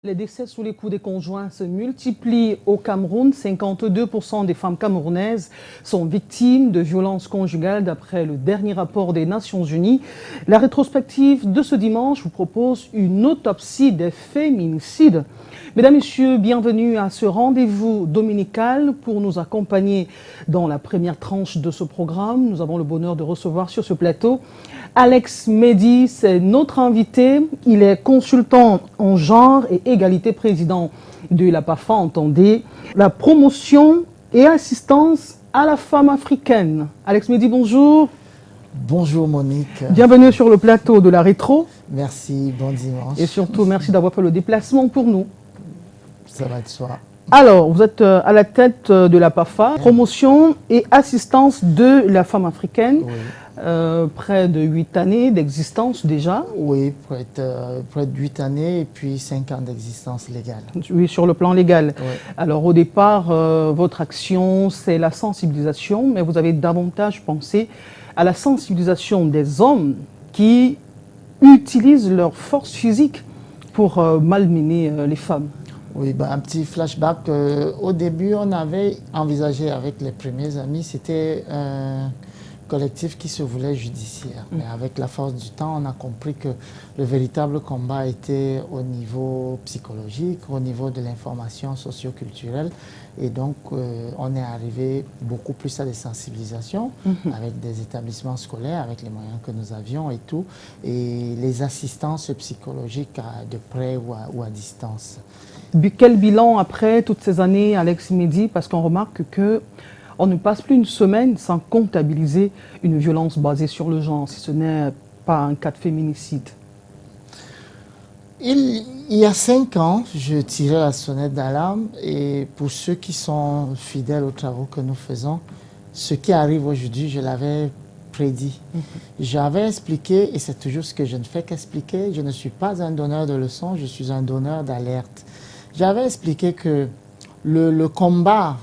Les décès sous les coups des conjoints se multiplient au Cameroun. 52% des femmes camerounaises sont victimes de violences conjugales d'après le dernier rapport des Nations Unies. La rétrospective de ce dimanche vous propose une autopsie des féminicides. Mesdames, Messieurs, bienvenue à ce rendez-vous dominical. Pour nous accompagner dans la première tranche de ce programme, nous avons le bonheur de recevoir sur ce plateau Alex Mehdi, c'est notre invité. Il est consultant en genre et égalité, président de la PAFA, entendez, la promotion et assistance à la femme africaine. Alex Mehdi, bonjour. Bonjour Monique. Bienvenue sur le plateau de la Rétro. Merci, bon dimanche. Et surtout, merci d'avoir fait le déplacement pour nous. Ça va de soi. Alors, vous êtes à la tête de la PAFA, promotion et assistance de la femme africaine. Oui. Près de 8 années d'existence déjà. Oui, près de 8 années et puis 5 ans d'existence légale. Oui, sur le plan légal. Oui. Alors au départ, votre action, c'est la sensibilisation, mais vous avez davantage pensé à la sensibilisation des hommes qui utilisent leur force physique pour malmener les femmes. Oui, un petit flashback. Au début, on avait envisagé avec les premiers amis, c'était un collectif qui se voulait judiciaire. Mais avec la force du temps, on a compris que le véritable combat était au niveau psychologique, au niveau de l'information socio-culturelle. Et donc, on est arrivé beaucoup plus à des sensibilisations avec des établissements scolaires, avec les moyens que nous avions et tout, et les assistances psychologiques de près ou à distance. Quel bilan après toutes ces années, Alex Mehdi? Parce qu'on remarque que on ne passe plus une semaine sans comptabiliser une violence basée sur le genre, si ce n'est pas un cas de féminicide. Il y a 5 ans, je tirais la sonnette d'alarme et pour ceux qui sont fidèles aux travaux que nous faisons, ce qui arrive aujourd'hui, je l'avais prédit. J'avais expliqué, et c'est toujours ce que je ne fais qu'expliquer, je ne suis pas un donneur de leçons, je suis un donneur d'alerte. J'avais expliqué que le combat,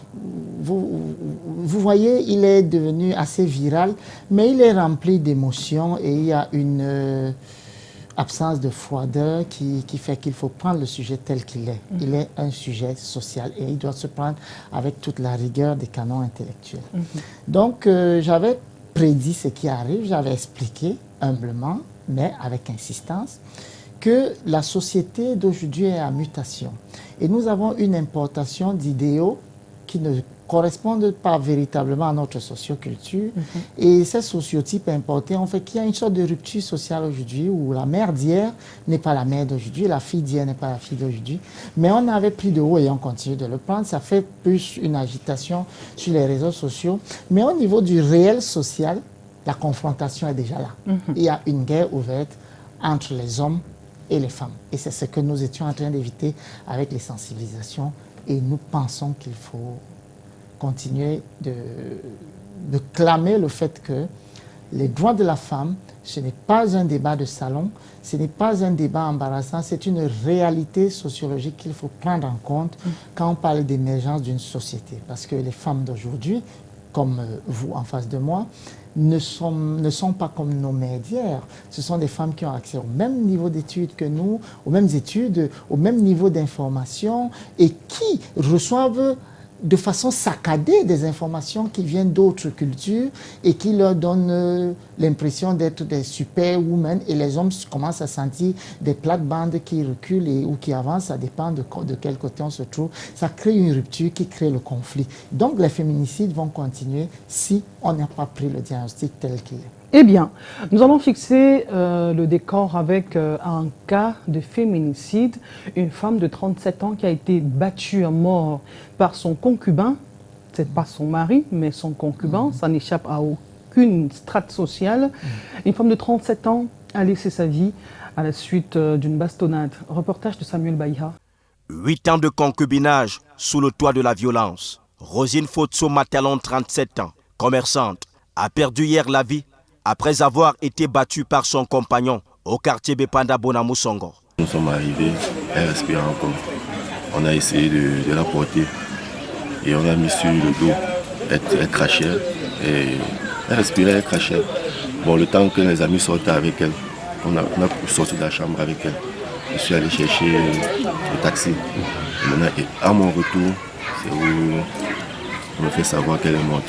vous voyez, il est devenu assez viral, mais il est rempli d'émotions et il y a une absence de froideur qui fait qu'il faut prendre le sujet tel qu'il est. Il est un sujet social et il doit se prendre avec toute la rigueur des canons intellectuels. Donc, j'avais prédit ce qui arrive, j'avais expliqué humblement, mais avec insistance, que la société d'aujourd'hui est en mutation. Et nous avons une importation d'idéaux qui ne correspondent pas véritablement à notre socioculture. Et ces sociotypes importés ont fait qu'il y a une sorte de rupture sociale aujourd'hui où la mère d'hier n'est pas la mère d'aujourd'hui, la fille d'hier n'est pas la fille d'aujourd'hui. Mais on avait pris de haut et on continue de le prendre. Ça fait plus une agitation sur les réseaux sociaux. Mais au niveau du réel social, la confrontation est déjà là. Il y a une guerre ouverte entre les hommes et les femmes. Et c'est ce que nous étions en train d'éviter avec les sensibilisations. Et nous pensons qu'il faut continuer de clamer le fait que les droits de la femme, ce n'est pas un débat de salon, ce n'est pas un débat embarrassant, c'est une réalité sociologique qu'il faut prendre en compte quand on parle d'émergence d'une société. Parce que les femmes d'aujourd'hui, comme vous en face de moi, ne sont pas comme nos mères d'hier. Ce sont des femmes qui ont accès au même niveau d'études que nous, aux mêmes études, au même niveau d'information et qui reçoivent de façon saccadée des informations qui viennent d'autres cultures et qui leur donnent l'impression d'être des superwomen et les hommes commencent à sentir des plates-bandes qui reculent ou qui avancent, ça dépend de quel côté on se trouve. Ça crée une rupture qui crée le conflit. Donc les féminicides vont continuer si on n'a pas pris le diagnostic tel qu'il est. Eh bien, nous allons fixer le décor avec un cas de féminicide. Une femme de 37 ans qui a été battue à mort par son concubin. Ce n'est pas son mari, mais son concubin. Ça n'échappe à aucune strate sociale. Une femme de 37 ans a laissé sa vie à la suite d'une bastonnade. Reportage de Samuel Baïha. 8 ans de concubinage sous le toit de la violence. Rosine Fotso Matalon, 37 ans, commerçante, a perdu hier la vie après avoir été battue par son compagnon au quartier Bepanda Bonamoussongo. Nous sommes arrivés, elle respirait encore. On a essayé de la porter et on a mis sur le dos. Elle crachait et elle respirait, elle crachait. Bon, le temps que les amis sortaient avec elle, on a sorti de la chambre avec elle. je suis allé chercher le taxi. Et maintenant, à mon retour, c'est où on me fait savoir qu'elle est morte.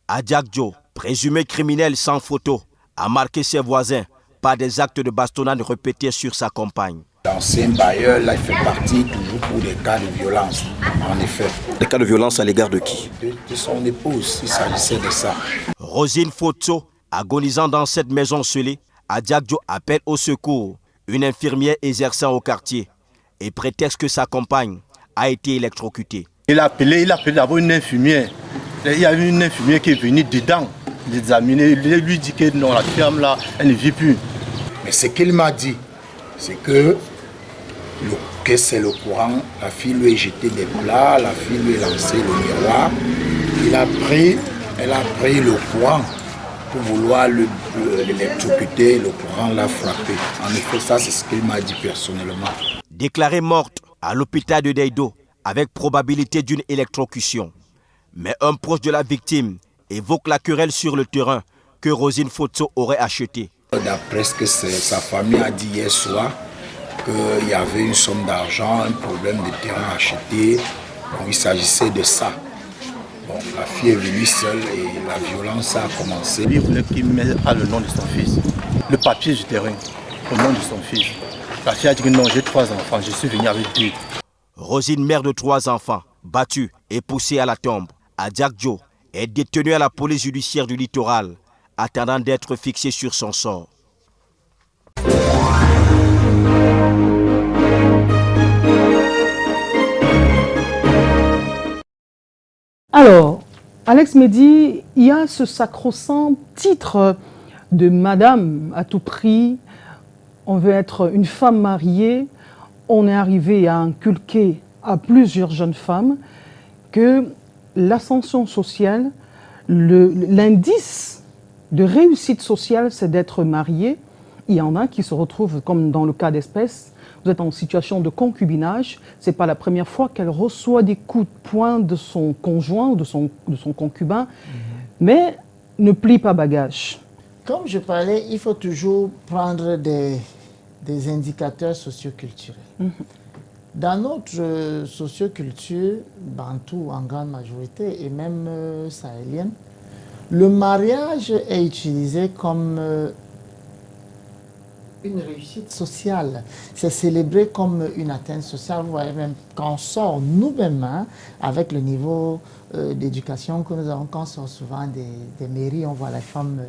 Adiakjo, présumé criminel sans photo, a marqué ses voisins par des actes de bastonnade répétés sur sa compagne. L'ancien bailleur, là, il fait partie toujours pour des cas de violence, en effet. Des cas de violence à l'égard de qui? De son épouse, il s'agissait de ça. Rosine Fotso, agonisant dans cette maison scellée, Adiakjo appelle au secours une infirmière exerçant au quartier et prétexte que sa compagne a été électrocutée. Il a appelé d'abord une infirmière. Il y a eu une infirmière qui est venue dedans, l'examiner. Il lui dit que non, la femme là, elle ne vit plus. Mais ce qu'il m'a dit, c'est que c'est le courant. La fille lui a jeté des plats, la fille lui a lancé le miroir. Elle a pris le courant pour vouloir l'électrocuter. Le courant l'a frappé. En effet, ça, c'est ce qu'il m'a dit personnellement. Déclarée morte à l'hôpital de Deido avec probabilité d'une électrocution. Mais un proche de la victime évoque la querelle sur le terrain que Rosine Fotso aurait acheté. D'après ce que sa famille a dit hier soir, qu'il y avait une somme d'argent, un problème de terrain acheté. Donc il s'agissait de ça. Bon, la fille est venue seule et la violence a commencé. Lui, il voulait qu'il mette le nom de son fils, le papier du terrain, au nom de son fils. La fille a dit que non, j'ai 3 enfants, je suis venu avec 2. Rosine, mère de 3 enfants, battue et poussée à la tombe, Adiakjo est détenue à la police judiciaire du littoral, attendant d'être fixée sur son sort. Alors, Alex Mehdi, il y a ce sacro-saint titre de madame à tout prix. On veut être une femme mariée. On est arrivé à inculquer à plusieurs jeunes femmes que l'ascension sociale, l'indice de réussite sociale, c'est d'être marié. Il y en a qui se retrouvent, comme dans le cas d'espèce, vous êtes en situation de concubinage. Ce n'est pas la première fois qu'elle reçoit des coups de poing de son conjoint ou de son concubin, mais ne plie pas bagage. Comme je parlais, il faut toujours prendre des indicateurs socioculturels. Dans notre socioculture, bantou en grande majorité, et même sahélienne, le mariage est utilisé comme une réussite sociale. C'est célébré comme une atteinte sociale. Vous voyez, même quand on sort nous-mêmes, hein, avec le niveau d'éducation que nous avons, quand on sort souvent des mairies, on voit la femme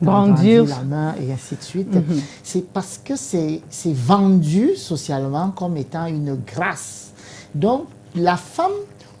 brandir la main et ainsi de suite. C'est parce que c'est vendu socialement comme étant une grâce. Donc, la femme,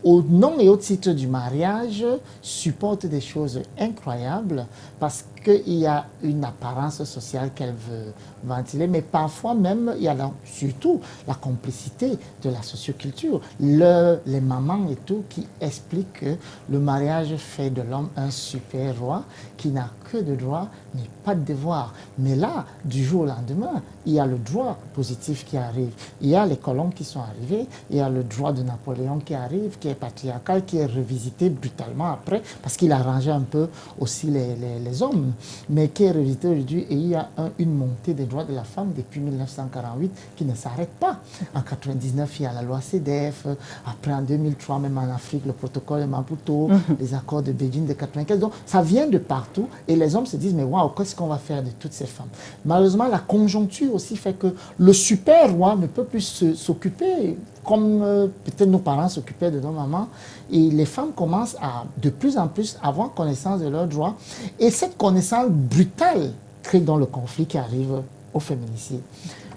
au nom et au titre du mariage, supporte des choses incroyables parce qu'il y a une apparence sociale qu'elle veut ventiler, mais parfois même, il y a surtout la complicité de la socioculture. Les mamans et tout qui expliquent que le mariage fait de l'homme un super roi qui n'a que de droits mais pas de devoirs. Mais là, du jour au lendemain, il y a le droit positif qui arrive. Il y a les colons qui sont arrivés, il y a le droit de Napoléon qui arrive, qui est patriarcal, qui est revisité brutalement après, parce qu'il a rangé un peu aussi les hommes, mais qui est revisité aujourd'hui. Et il y a une montée des droits de la femme depuis 1948 qui ne s'arrête pas. En 1999, il y a la loi CEDEF. Après, en 2003, même en Afrique, le protocole de Maputo, les accords de Beijing de 1995. Donc, ça vient de partout. Et les hommes se disent, mais waouh, qu'est-ce qu'on va faire de toutes ces femmes? Malheureusement, la conjoncture aussi fait que le super roi ne peut plus s'occuper comme peut-être nos parents s'occupaient de nos mamans. Et les femmes commencent à de plus en plus avoir connaissance de leurs droits. Et cette connaissance brutale crée dans le conflit qui arrive au féminicide.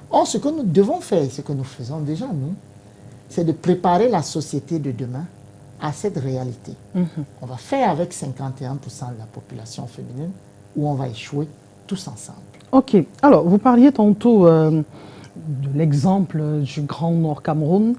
Or, ce que nous devons faire, ce que nous faisons déjà, nous, c'est de préparer la société de demain à cette réalité. On va faire avec 51% de la population féminine où on va échouer tous ensemble. Ok. Alors, vous parliez tantôt de l'exemple du Grand Nord Cameroun.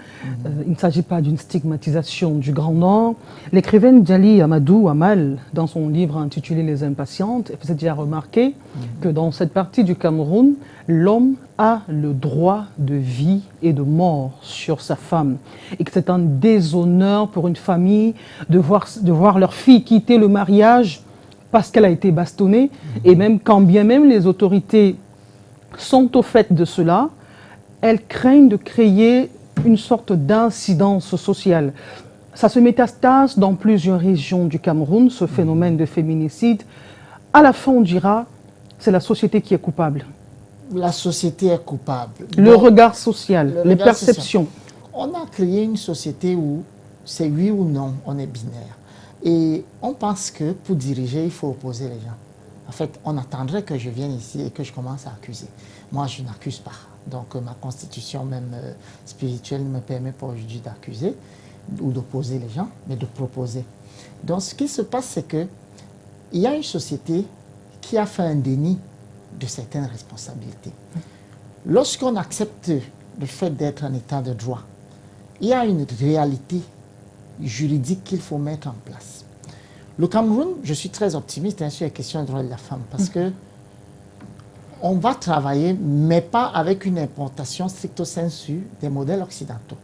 Il ne s'agit pas d'une stigmatisation du Grand Nord. L'écrivaine Djali Amadou Amal, dans son livre intitulé Les Impatientes, faisait déjà remarquer que dans cette partie du Cameroun, l'homme a le droit de vie et de mort sur sa femme. Et que c'est un déshonneur pour une famille de voir leur fille quitter le mariage parce qu'elle a été bastonnée. Et même quand bien même les autorités sont au fait de cela, elles craignent de créer une sorte d'incidence sociale. Ça se métastase dans plusieurs régions du Cameroun, ce phénomène de féminicide. À la fin, on dira, c'est la société qui est coupable. La société est coupable. Le regard social, le les regard perceptions. On a créé une société où c'est oui ou non, on est binaire. Et on pense que pour diriger, il faut opposer les gens. En fait, on attendrait que je vienne ici et que je commence à accuser. Moi, je n'accuse pas. Donc, ma constitution même spirituelle ne me permet pas aujourd'hui d'accuser ou d'opposer les gens, mais de proposer. Donc, ce qui se passe, c'est qu'il y a une société qui a fait un déni de certaines responsabilités. Lorsqu'on accepte le fait d'être un état de droit, il y a une réalité juridique qu'il faut mettre en place. Le Cameroun, je suis très optimiste sur les questions des droits de la femme parce que on va travailler, mais pas avec une importation stricto sensu des modèles occidentaux.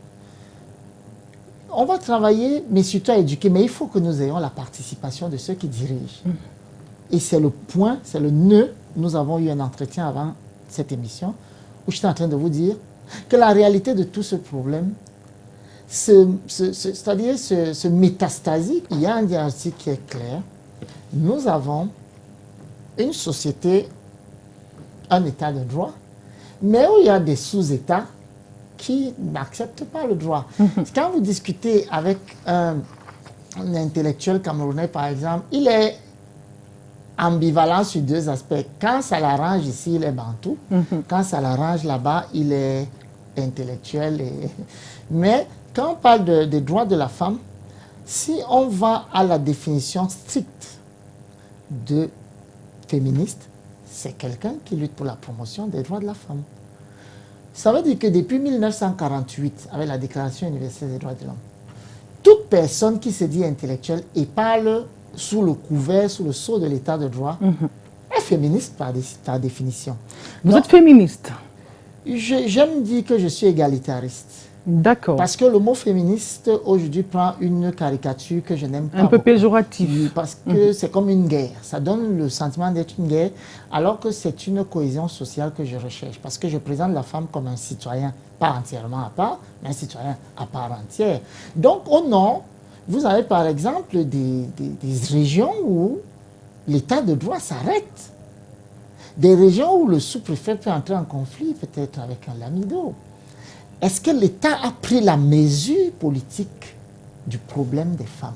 On va travailler, mais surtout à éduquer, mais il faut que nous ayons la participation de ceux qui dirigent. Et c'est le point, c'est le nœud. Nous avons eu un entretien avant cette émission où j'étais en train de vous dire que la réalité de tout ce problème, c'est-à-dire ce métastasie, il y a un diagnostic qui est clair. Nous avons une société, un état de droit, mais où il y a des sous-états qui n'acceptent pas le droit. Quand vous discutez avec un intellectuel camerounais, par exemple, il est ambivalent sur deux aspects. Quand ça l'arrange ici, il est bantou. Quand ça l'arrange là-bas, il est intellectuel. Mais quand on parle des droits de la femme, si on va à la définition stricte de féministe, c'est quelqu'un qui lutte pour la promotion des droits de la femme. Ça veut dire que depuis 1948, avec la Déclaration universelle des droits de l'homme, toute personne qui se dit intellectuelle et parle sous le couvert, sous le sceau de l'état de droit, est féministe par définition. Vous êtes féministe? J'aime dire que je suis égalitariste. D'accord. Parce que le mot féministe, aujourd'hui, prend une caricature que je n'aime pas. Un peu péjoratif. Parce que c'est comme une guerre. Ça donne le sentiment d'être une guerre, alors que c'est une cohésion sociale que je recherche. Parce que je présente la femme comme un citoyen, pas entièrement à part, mais un citoyen à part entière. Donc, au nord, vous avez par exemple des régions où l'état de droit s'arrête. Des régions où le sous-préfet peut entrer en conflit, peut-être avec un lamido. Est-ce que l'État a pris la mesure politique du problème des femmes?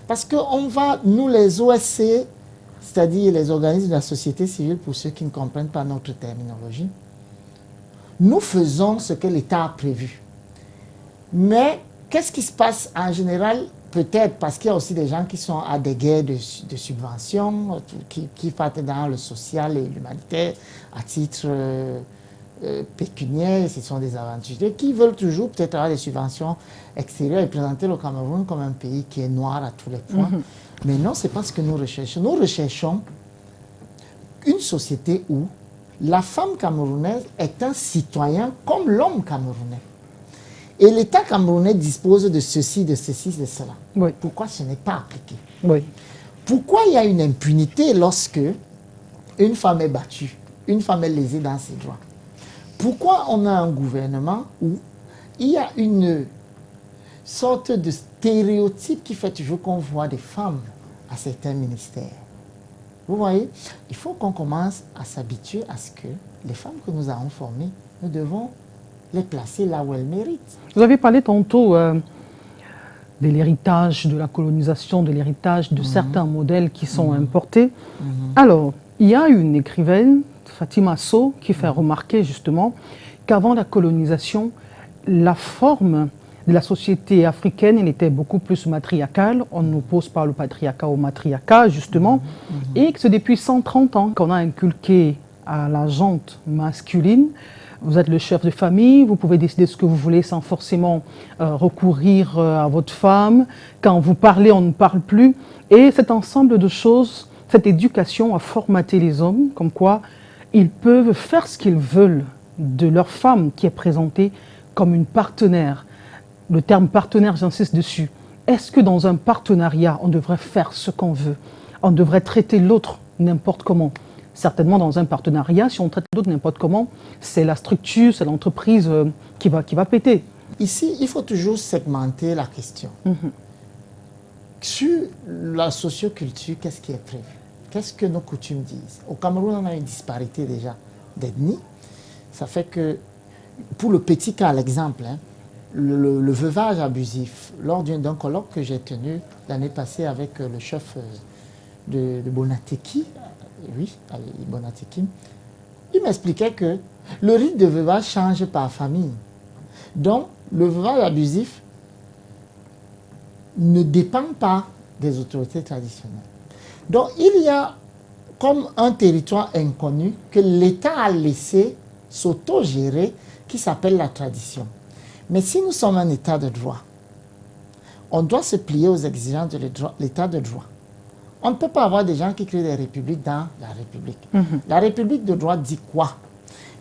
Parce qu'on va, nous les OSC, c'est-à-dire les organismes de la société civile, pour ceux qui ne comprennent pas notre terminologie, nous faisons ce que l'État a prévu. Mais qu'est-ce qui se passe en général? Peut-être parce qu'il y a aussi des gens qui sont à des guerres de subventions, qui partent dans le social et l'humanitaire à titre pécuniaire, ce sont des aventuriers qui veulent toujours peut-être avoir des subventions extérieures et présenter le Cameroun comme un pays qui est noir à tous les points. Mais non, ce n'est pas ce que nous recherchons. Nous recherchons une société où la femme camerounaise est un citoyen comme l'homme camerounais. Et l'État camerounais dispose de ceci, de ceci, de cela. Oui. Pourquoi ce n'est pas appliqué? Oui. Pourquoi il y a une impunité lorsque une femme est battue, une femme est lésée dans ses droits? Pourquoi on a un gouvernement où il y a une sorte de stéréotype qui fait toujours qu'on voit des femmes à certains ministères? Vous voyez, il faut qu'on commence à s'habituer à ce que les femmes que nous avons formées, nous devons les placer là où elles méritent. Vous avez parlé tantôt de l'héritage de la colonisation, de l'héritage de certains modèles qui sont importés. Alors, il y a une écrivaine, Fatima Sow, qui fait remarquer justement qu'avant la colonisation, la forme de la société africaine, elle était beaucoup plus matriarcale. On oppose par le patriarcat au matriarcat, justement. Et que c'est depuis 130 ans qu'on a inculqué à la gente masculine. Vous êtes le chef de famille, vous pouvez décider ce que vous voulez sans forcément recourir à votre femme. Quand vous parlez, on ne parle plus. Et cet ensemble de choses, cette éducation a formaté les hommes, comme quoi ils peuvent faire ce qu'ils veulent de leur femme qui est présentée comme une partenaire. Le terme partenaire, j'insiste dessus. Est-ce que dans un partenariat, on devrait faire ce qu'on veut? On devrait traiter l'autre n'importe comment? certainement dans un partenariat. Si on traite d'autres n'importe comment, c'est la structure, c'est l'entreprise qui va péter. Ici, il faut toujours segmenter la question. Sur la socioculture, qu'est-ce qui est prévu? Qu'est-ce que nos coutumes disent? Au Cameroun, on a une disparité déjà d'ethnie. Ça fait que, pour le petit cas, l'exemple, hein, le veuvage abusif, lors d'un colloque que j'ai tenu l'année passée avec le chef de Bonateki, oui, Bonateki, il m'expliquait que le rite de veuvage change par famille. Donc, le veuvage abusif ne dépend pas des autorités traditionnelles. Donc, il y a comme un territoire inconnu que l'État a laissé s'auto-gérer qui s'appelle la tradition. Mais si nous sommes un État de droit, on doit se plier aux exigences de l'État de droit. On ne peut pas avoir des gens qui créent des républiques dans la République. La République de droit dit quoi?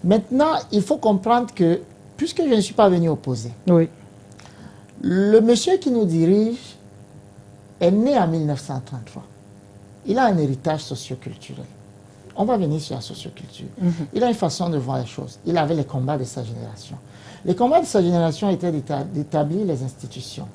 Maintenant, il faut comprendre que, puisque je ne suis pas venu opposer, Oui. le monsieur qui nous dirige est né en 1933. Il a un héritage socioculturel. On va venir sur la socioculture. Il a une façon de voir les choses. Il avait les combats de sa génération. Les combats de sa génération étaient d'établir les institutions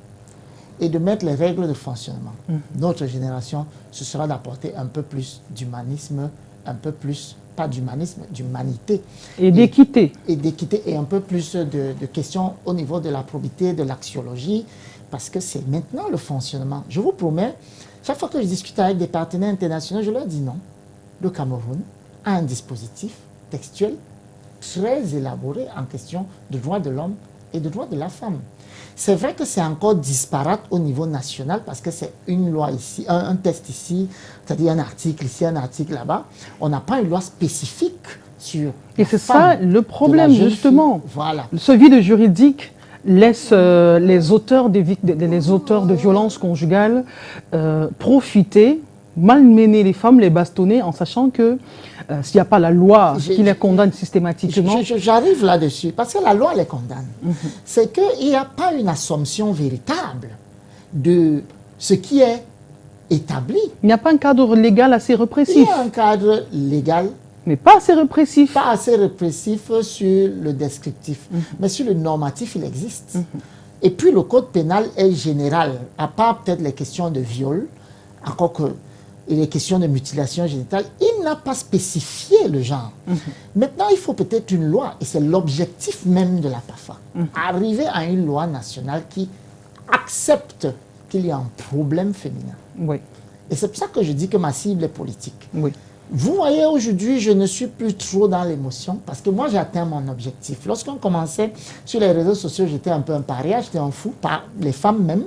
et de mettre les règles de fonctionnement. Notre génération, ce sera d'apporter un peu plus d'humanisme, un peu plus, pas d'humanisme, d'humanité. Et d'équité. Et d'équité et un peu plus de questions au niveau de la probité, de l'axiologie, parce que c'est maintenant le fonctionnement. Je vous promets, chaque fois que je discute avec des partenaires internationaux, je leur dis non. Le Cameroun a un dispositif textuel très élaboré en question de droits de l'homme et de droits de la femme. C'est vrai que c'est encore disparate au niveau national parce que c'est une loi ici, un texte ici, c'est-à-dire un article ici, un article là-bas. On n'a pas une loi spécifique sur. Et c'est ça le problème, justement. Voilà. Ce vide juridique laisse les auteurs de violences conjugales profiter, malmener les femmes, les bastonner, en sachant que s'il n'y a pas la loi qui les condamne systématiquement... J'arrive là-dessus, parce que la loi les condamne. C'est qu'il n'y a pas une assomption véritable de ce qui est établi. Il n'y a pas un cadre légal assez répressif. Il y a un cadre légal, mais pas assez répressif. Pas assez répressif sur le descriptif. Mais sur le normatif, il existe. Et puis le code pénal est général, à part peut-être les questions de viol, encore que et les questions de mutilation génitale, il n'a pas spécifié le genre. Maintenant, il faut peut-être une loi, et c'est l'objectif même de la PAFA. Arriver à une loi nationale qui accepte qu'il y a un problème féminin. Oui. Et c'est pour ça que je dis que ma cible est politique. Oui. Vous voyez, aujourd'hui, je ne suis plus trop dans l'émotion, parce que moi, j'ai atteint mon objectif. Lorsqu'on commençait sur les réseaux sociaux, j'étais un peu un paria, j'étais un fou, par les femmes même.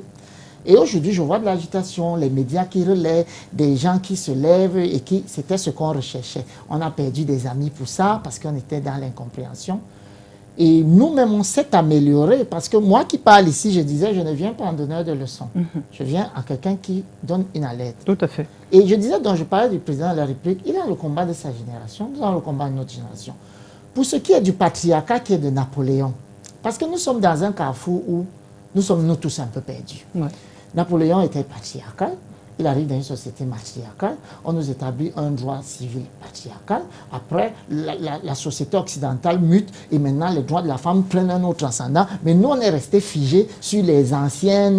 Et aujourd'hui, je vois de l'agitation, les médias qui relaient, des gens qui se lèvent et qui, c'était ce qu'on recherchait. On a perdu des amis pour ça parce qu'on était dans l'incompréhension. Et nous-mêmes, on s'est amélioré parce que moi qui parle ici, je disais, je ne viens pas en donneur de leçons. Je viens à quelqu'un qui donne une alerte. Tout à fait. Et je disais, donc je parlais du président de la République, il a le combat de sa génération, nous avons le combat de notre génération. Pour ce qui est du patriarcat qui est de Napoléon, parce que nous sommes dans un carrefour où nous sommes nous tous un peu perdus. Ouais. Napoléon était patriarcal, il arrive dans une société matriarcale, on nous établit un droit civil patriarcal, après la société occidentale mute et maintenant les droits de la femme prennent un autre ascendant, mais nous on est resté figés sur les anciens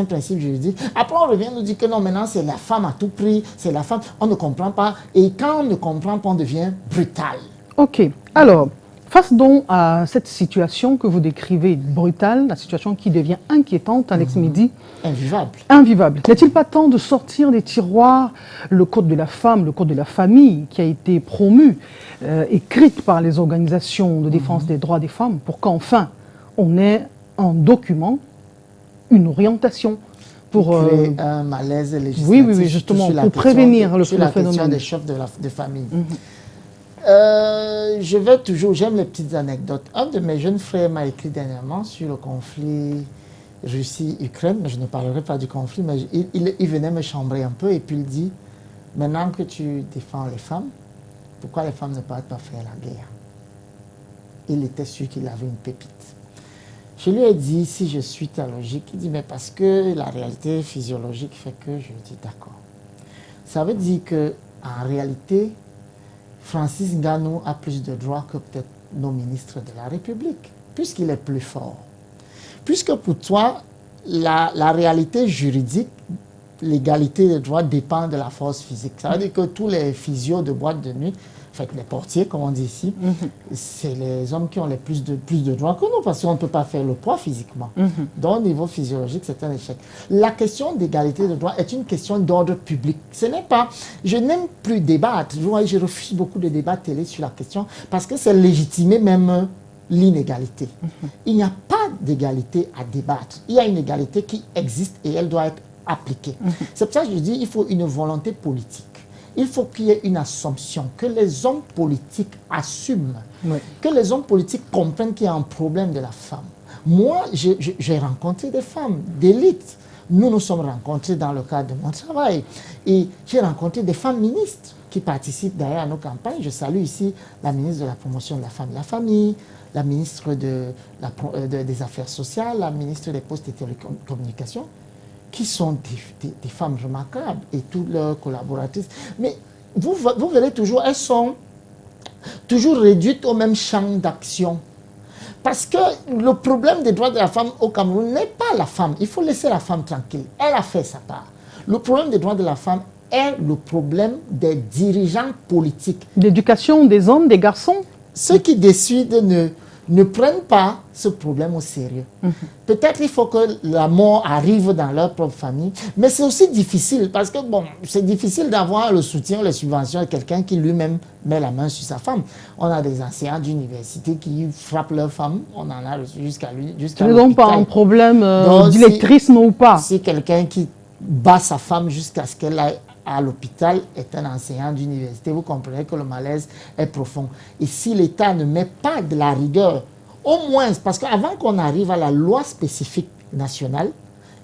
principes juridiques. Après on revient nous dire que non, maintenant c'est la femme à tout prix, c'est la femme, on ne comprend pas, et quand on ne comprend pas on devient brutal. Ok, alors... Face donc à cette situation que vous décrivez brutale, la situation qui devient inquiétante, Alex Midi. Invivable. Invivable. N'est-il pas temps de sortir des tiroirs le code de la femme, le code de la famille qui a été promu, écrite par les organisations de défense des droits des femmes pour qu'enfin on ait un document, une orientation pour créer un malaise législatif. Oui, justement, pour prévenir le phénomène. Question des chefs de famille. J'aime les petites anecdotes. Un de mes jeunes frères m'a écrit dernièrement sur le conflit Russie-Ukraine, mais je ne parlerai pas du conflit, mais il venait me chambrer un peu et puis il dit, maintenant que tu défends les femmes, pourquoi les femmes ne peuvent pas faire la guerre? Il était sûr qu'il avait une pépite. Je lui ai dit, si je suis ta logique, il dit, mais parce que la réalité physiologique fait que je dis d'accord. Ça veut dire qu'en réalité, Francis Ngannou a plus de droits que peut-être nos ministres de la République, puisqu'il est plus fort. Puisque pour toi, la réalité juridique, l'égalité des droits dépend de la force physique. Ça veut dire que tous les physios de boîte de nuit, en fait les portiers, comme on dit ici, c'est les hommes qui ont plus de droits que nous, parce qu'on ne peut pas faire le poids physiquement. Donc au niveau physiologique, c'est un échec. La question d'égalité de droits est une question d'ordre public. Ce n'est pas... Je n'aime plus débattre. Je refuse beaucoup de débats télé sur la question, parce que c'est légitimer même l'inégalité. Il n'y a pas d'égalité à débattre. Il y a une égalité qui existe et elle doit être appliquée. C'est pour ça que je dis qu'il faut une volonté politique. Il faut qu'il y ait une assumption, que les hommes politiques assument, que les hommes politiques comprennent qu'il y a un problème de la femme. Moi, j'ai rencontré des femmes d'élite. Nous sommes rencontrés dans le cadre de mon travail. Et j'ai rencontré des femmes ministres qui participent d'ailleurs à nos campagnes. Je salue ici la ministre de la promotion de la femme et de la famille, la ministre des Affaires sociales, la ministre des Postes et Télécommunications, qui sont des femmes remarquables et toutes leurs collaboratrices. Mais vous verrez toujours, elles sont toujours réduites au même champ d'action. Parce que le problème des droits de la femme au Cameroun n'est pas la femme. Il faut laisser la femme tranquille. Elle a fait sa part. Le problème des droits de la femme est le problème des dirigeants politiques. L'éducation des hommes, des garçons. Ceux qui décident ne prennent pas ce problème au sérieux. Peut-être il faut que la mort arrive dans leur propre famille, mais c'est aussi difficile parce que bon, c'est difficile d'avoir le soutien, les subventions de quelqu'un qui lui-même met la main sur sa femme. On a des enseignants d'université qui frappent leur femme, on en a reçu jusqu'à lui. Ce n'est donc pas un problème d'électrisme ou pas. Si quelqu'un qui bat sa femme jusqu'à ce qu'elle aille à l'hôpital est un enseignant d'université, vous comprenez que le malaise est profond. Et si l'État ne met pas de la rigueur, au moins, parce qu'avant qu'on arrive à la loi spécifique nationale,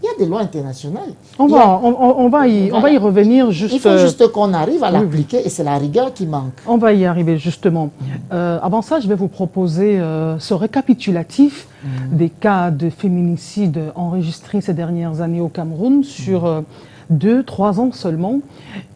il y a des lois internationales. On va y revenir juste... Il faut juste qu'on arrive à l'appliquer et c'est la rigueur qui manque. On va y arriver justement. Avant ça, je vais vous proposer ce récapitulatif des cas de féminicide enregistrés ces dernières années au Cameroun sur 2-3 ans seulement.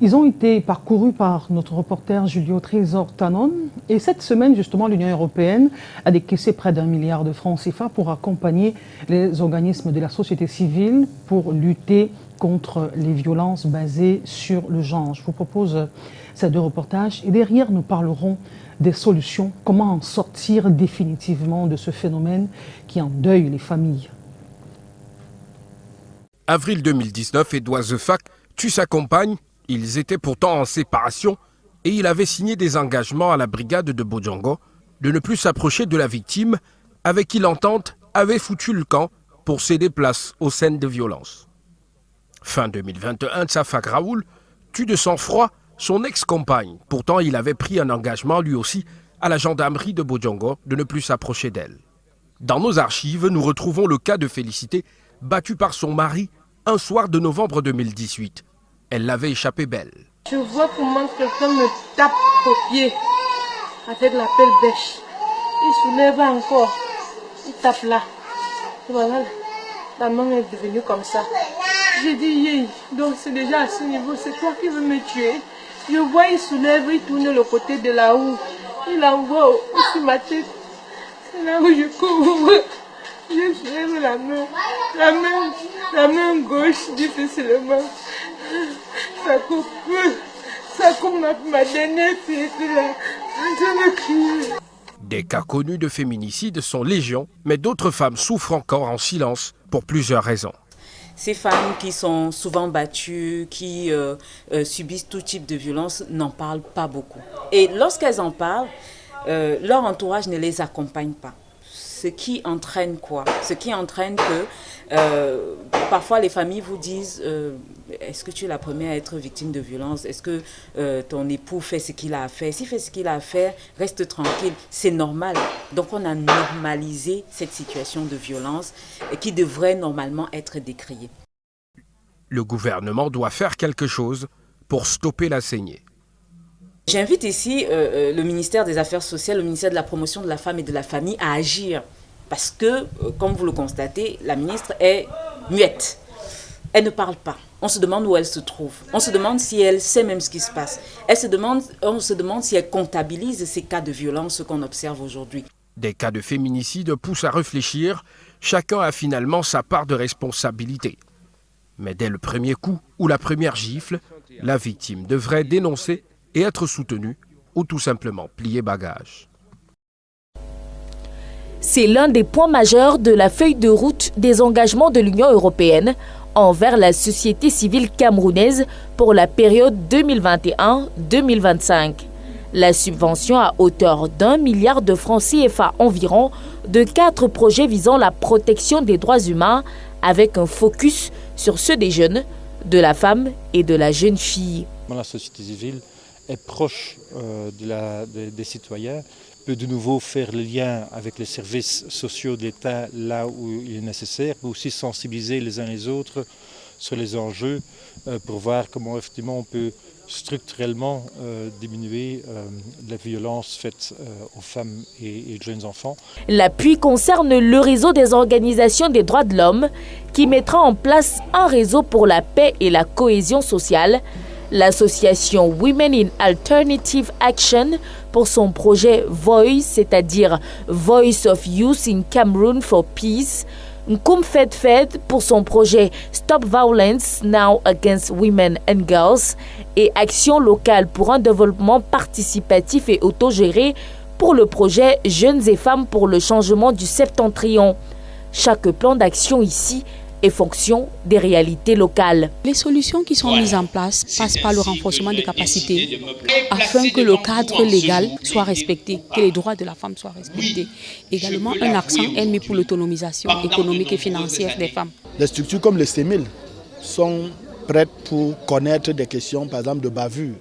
Ils ont été parcourus par notre reporter Julio Trésor Tanon. Et cette semaine, justement, l'Union européenne a décaissé près d'1 milliard de francs CFA pour accompagner les organismes de la société civile pour lutter contre les violences basées sur le genre. Je vous propose ces 2 reportages et derrière, nous parlerons des solutions, comment en sortir définitivement de ce phénomène qui endeuille les familles. Avril 2019, Edouard Zefac tue sa compagne. Ils étaient pourtant en séparation et il avait signé des engagements à la brigade de Bodjango de ne plus s'approcher de la victime avec qui l'entente avait foutu le camp pour céder place aux scènes de violence. Fin 2021, Tsafak Raoul tue de sang-froid son ex-compagne. Pourtant, il avait pris un engagement lui aussi à la gendarmerie de Bodjango de ne plus s'approcher d'elle. Dans nos archives, nous retrouvons le cas de Félicité, battue par son mari un soir de novembre 2018. Elle l'avait échappé belle. Je vois comment quelqu'un me tape au pied avec la pelle bêche. Il soulève encore. Il tape là. Et voilà, la main est devenue comme ça. J'ai dit, yé, donc c'est déjà à ce niveau, c'est toi qui veux me tuer. Je vois, il soulève, il tourne le côté de la houe. Il envoie sur ma tête. C'est là où je couvre. Je soulève la main gauche difficilement. Ça coupe ma dernière fille là. Je me crie. Des cas connus de féminicide sont légion, mais d'autres femmes souffrent encore en silence pour plusieurs raisons. Ces femmes qui sont souvent battues, qui subissent tout type de violence, n'en parlent pas beaucoup. Et lorsqu'elles en parlent, leur entourage ne les accompagne pas. Ce qui entraîne quoi? Ce qui entraîne que parfois les familles vous disent est-ce que tu es la première à être victime de violence? Est-ce que ton époux fait ce qu'il a à faire? S'il fait ce qu'il a à faire, reste tranquille. C'est normal. Donc on a normalisé cette situation de violence qui devrait normalement être décriée. Le gouvernement doit faire quelque chose pour stopper la saignée. J'invite ici le ministère des Affaires sociales, le ministère de la Promotion de la Femme et de la Famille à agir. Parce que, comme vous le constatez, la ministre est muette. Elle ne parle pas. On se demande où elle se trouve. On se demande si elle sait même ce qui se passe. On se demande si elle comptabilise ces cas de violence qu'on observe aujourd'hui. Des cas de féminicide poussent à réfléchir. Chacun a finalement sa part de responsabilité. Mais dès le premier coup ou la première gifle, la victime devrait dénoncer et être soutenue ou tout simplement plier bagage. C'est l'un des points majeurs de la feuille de route des engagements de l'Union européenne envers la société civile camerounaise pour la période 2021-2025. La subvention à hauteur d'1 milliard de francs CFA environ de 4 projets visant la protection des droits humains avec un focus sur ceux des jeunes, de la femme et de la jeune fille. La société civile est proche des citoyens, peut de nouveau faire le lien avec les services sociaux de l'État là où il est nécessaire, peut aussi sensibiliser les uns les autres sur les enjeux pour voir comment effectivement on peut structurellement diminuer la violence faite aux femmes et aux jeunes enfants. L'appui concerne le réseau des organisations des droits de l'homme qui mettra en place un réseau pour la paix et la cohésion sociale. L'association Women in Alternative Action pour son projet Voice, c'est-à-dire Voice of Youth in Cameroon for Peace. Nkoum Fed pour son projet Stop Violence Now Against Women and Girls et Action locale pour un développement participatif et autogéré pour le projet Jeunes et femmes pour le changement du Septentrion. Chaque plan d'action ici est fonction des réalités locales. Les solutions qui sont mises en place passent par le renforcement des capacités afin que le cadre légal soit respecté, que les droits de la femme soient respectés. Également, un accent est mis pour l'autonomisation économique et financière des femmes. Les structures comme le CEMIL sont prêtes pour connaître des questions, par exemple, de bavure.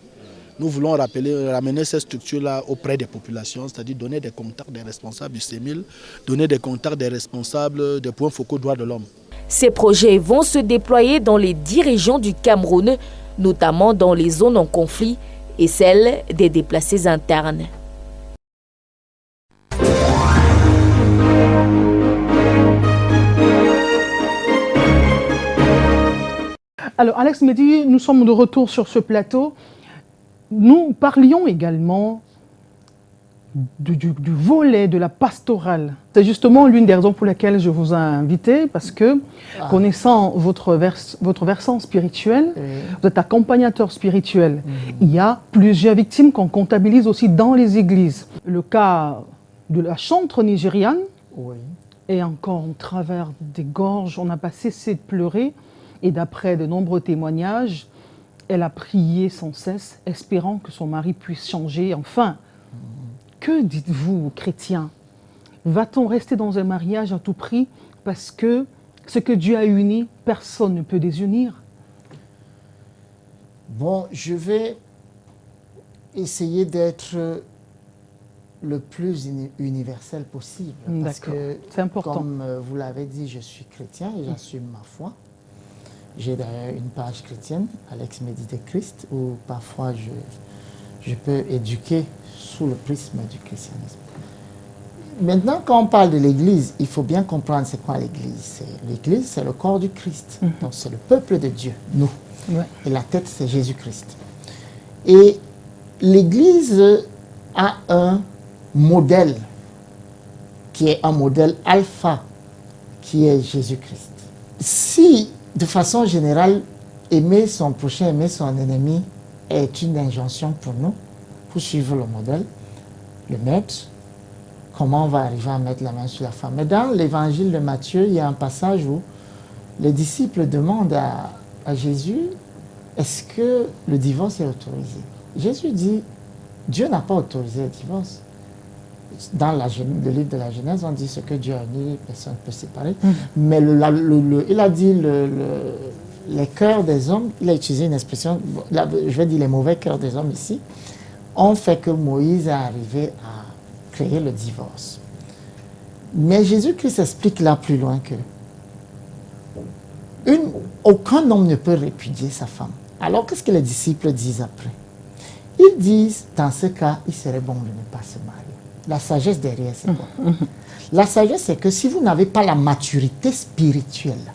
Nous voulons ramener ces structures-là auprès des populations, c'est-à-dire donner des contacts des responsables du CEMIL, donner des contacts des responsables des points focaux droits de l'homme. Ces projets vont se déployer dans les 10 régions du Cameroun, notamment dans les zones en conflit et celles des déplacés internes. Alors Alex Mehdi, nous sommes de retour sur ce plateau. Nous parlions également du volet de la pastorale. C'est justement l'une des raisons pour lesquelles je vous ai invité, parce que, connaissant votre versant spirituel, vous êtes accompagnateur spirituel. Il y a plusieurs victimes qu'on comptabilise aussi dans les églises. Le cas de la chantre nigériane, et encore en travers des gorges, on n'a pas cessé de pleurer, et d'après de nombreux témoignages, elle a prié sans cesse, espérant que son mari puisse changer. Enfin, que dites-vous, chrétiens? Va-t-on rester dans un mariage à tout prix parce que ce que Dieu a uni, personne ne peut désunir? Bon, je vais essayer d'être le plus universel possible. Parce que, c'est important. Comme vous l'avez dit, je suis chrétien et j'assume ma foi. J'ai d'ailleurs une page chrétienne, Alex Mehdi de Christ, où parfois je peux éduquer sous le prisme du christianisme. Maintenant, quand on parle de l'Église, il faut bien comprendre c'est quoi l'Église. L'Église, c'est le corps du Christ. Donc, c'est le peuple de Dieu, nous. Et la tête, c'est Jésus-Christ. Et l'Église a un modèle, qui est un modèle alpha, qui est Jésus-Christ. Si, de façon générale, aimer son prochain, aimer son ennemi est une injonction pour nous, pour suivre le modèle, le maître, comment on va arriver à mettre la main sur la femme. Mais dans l'évangile de Matthieu, il y a un passage où les disciples demandent à Jésus, est-ce que le divorce est autorisé? Jésus dit, Dieu n'a pas autorisé le divorce. Dans le livre de la Genèse, on dit ce que Dieu a uni, personne ne peut séparer. Mais il a dit les cœurs des hommes, il a utilisé une expression, je vais dire les mauvais cœurs des hommes ici, ont fait que Moïse est arrivé à créer le divorce. Mais Jésus-Christ explique là plus loin que aucun homme ne peut répudier sa femme. Alors qu'est-ce que les disciples disent après? Ils disent, dans ce cas, il serait bon de ne pas se marier. La sagesse derrière, c'est quoi? La sagesse, c'est que si vous n'avez pas la maturité spirituelle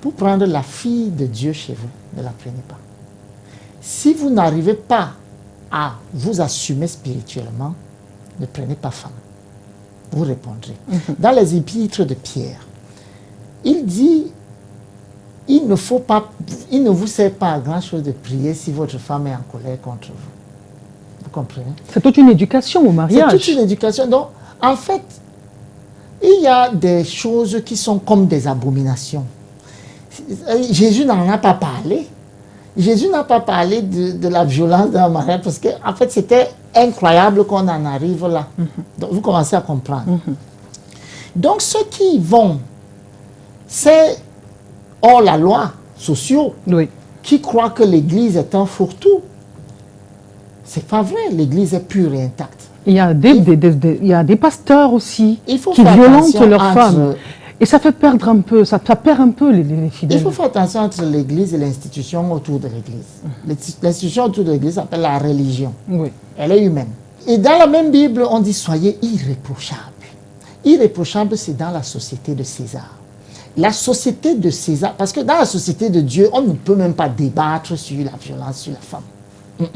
pour prendre la fille de Dieu chez vous, ne la prenez pas. Si vous n'arrivez pas à vous assumer spirituellement, ne prenez pas femme. Vous répondrez. Dans les épîtres de Pierre, il dit, il ne vous sert pas à grand chose de prier si votre femme est en colère contre vous. Vous comprenez? C'est toute une éducation au mariage. C'est toute une éducation. Donc, en fait, il y a des choses qui sont comme des abominations. Jésus n'en a pas parlé. Jésus n'a pas parlé de la violence dans le mariage parce qu'en fait, c'était incroyable qu'on en arrive là. Donc, vous commencez à comprendre. Donc, ceux qui vont, c'est hors la loi, sociaux, qui croient que l'Église est un fourre-tout. C'est pas vrai, l'Église est pure et intacte. Il y a des pasteurs aussi qui faire violentent leurs entre- femmes. Et ça fait perdre un peu, ça perd un peu les fidèles. Il faut faire attention entre l'Église et l'institution autour de l'Église. L'institution autour de l'Église s'appelle la religion. Oui. Elle est humaine. Et dans la même Bible, on dit soyez irréprochables. Irréprochable, c'est dans la société de César. La société de César, parce que dans la société de Dieu, on ne peut même pas débattre sur la violence sur la femme.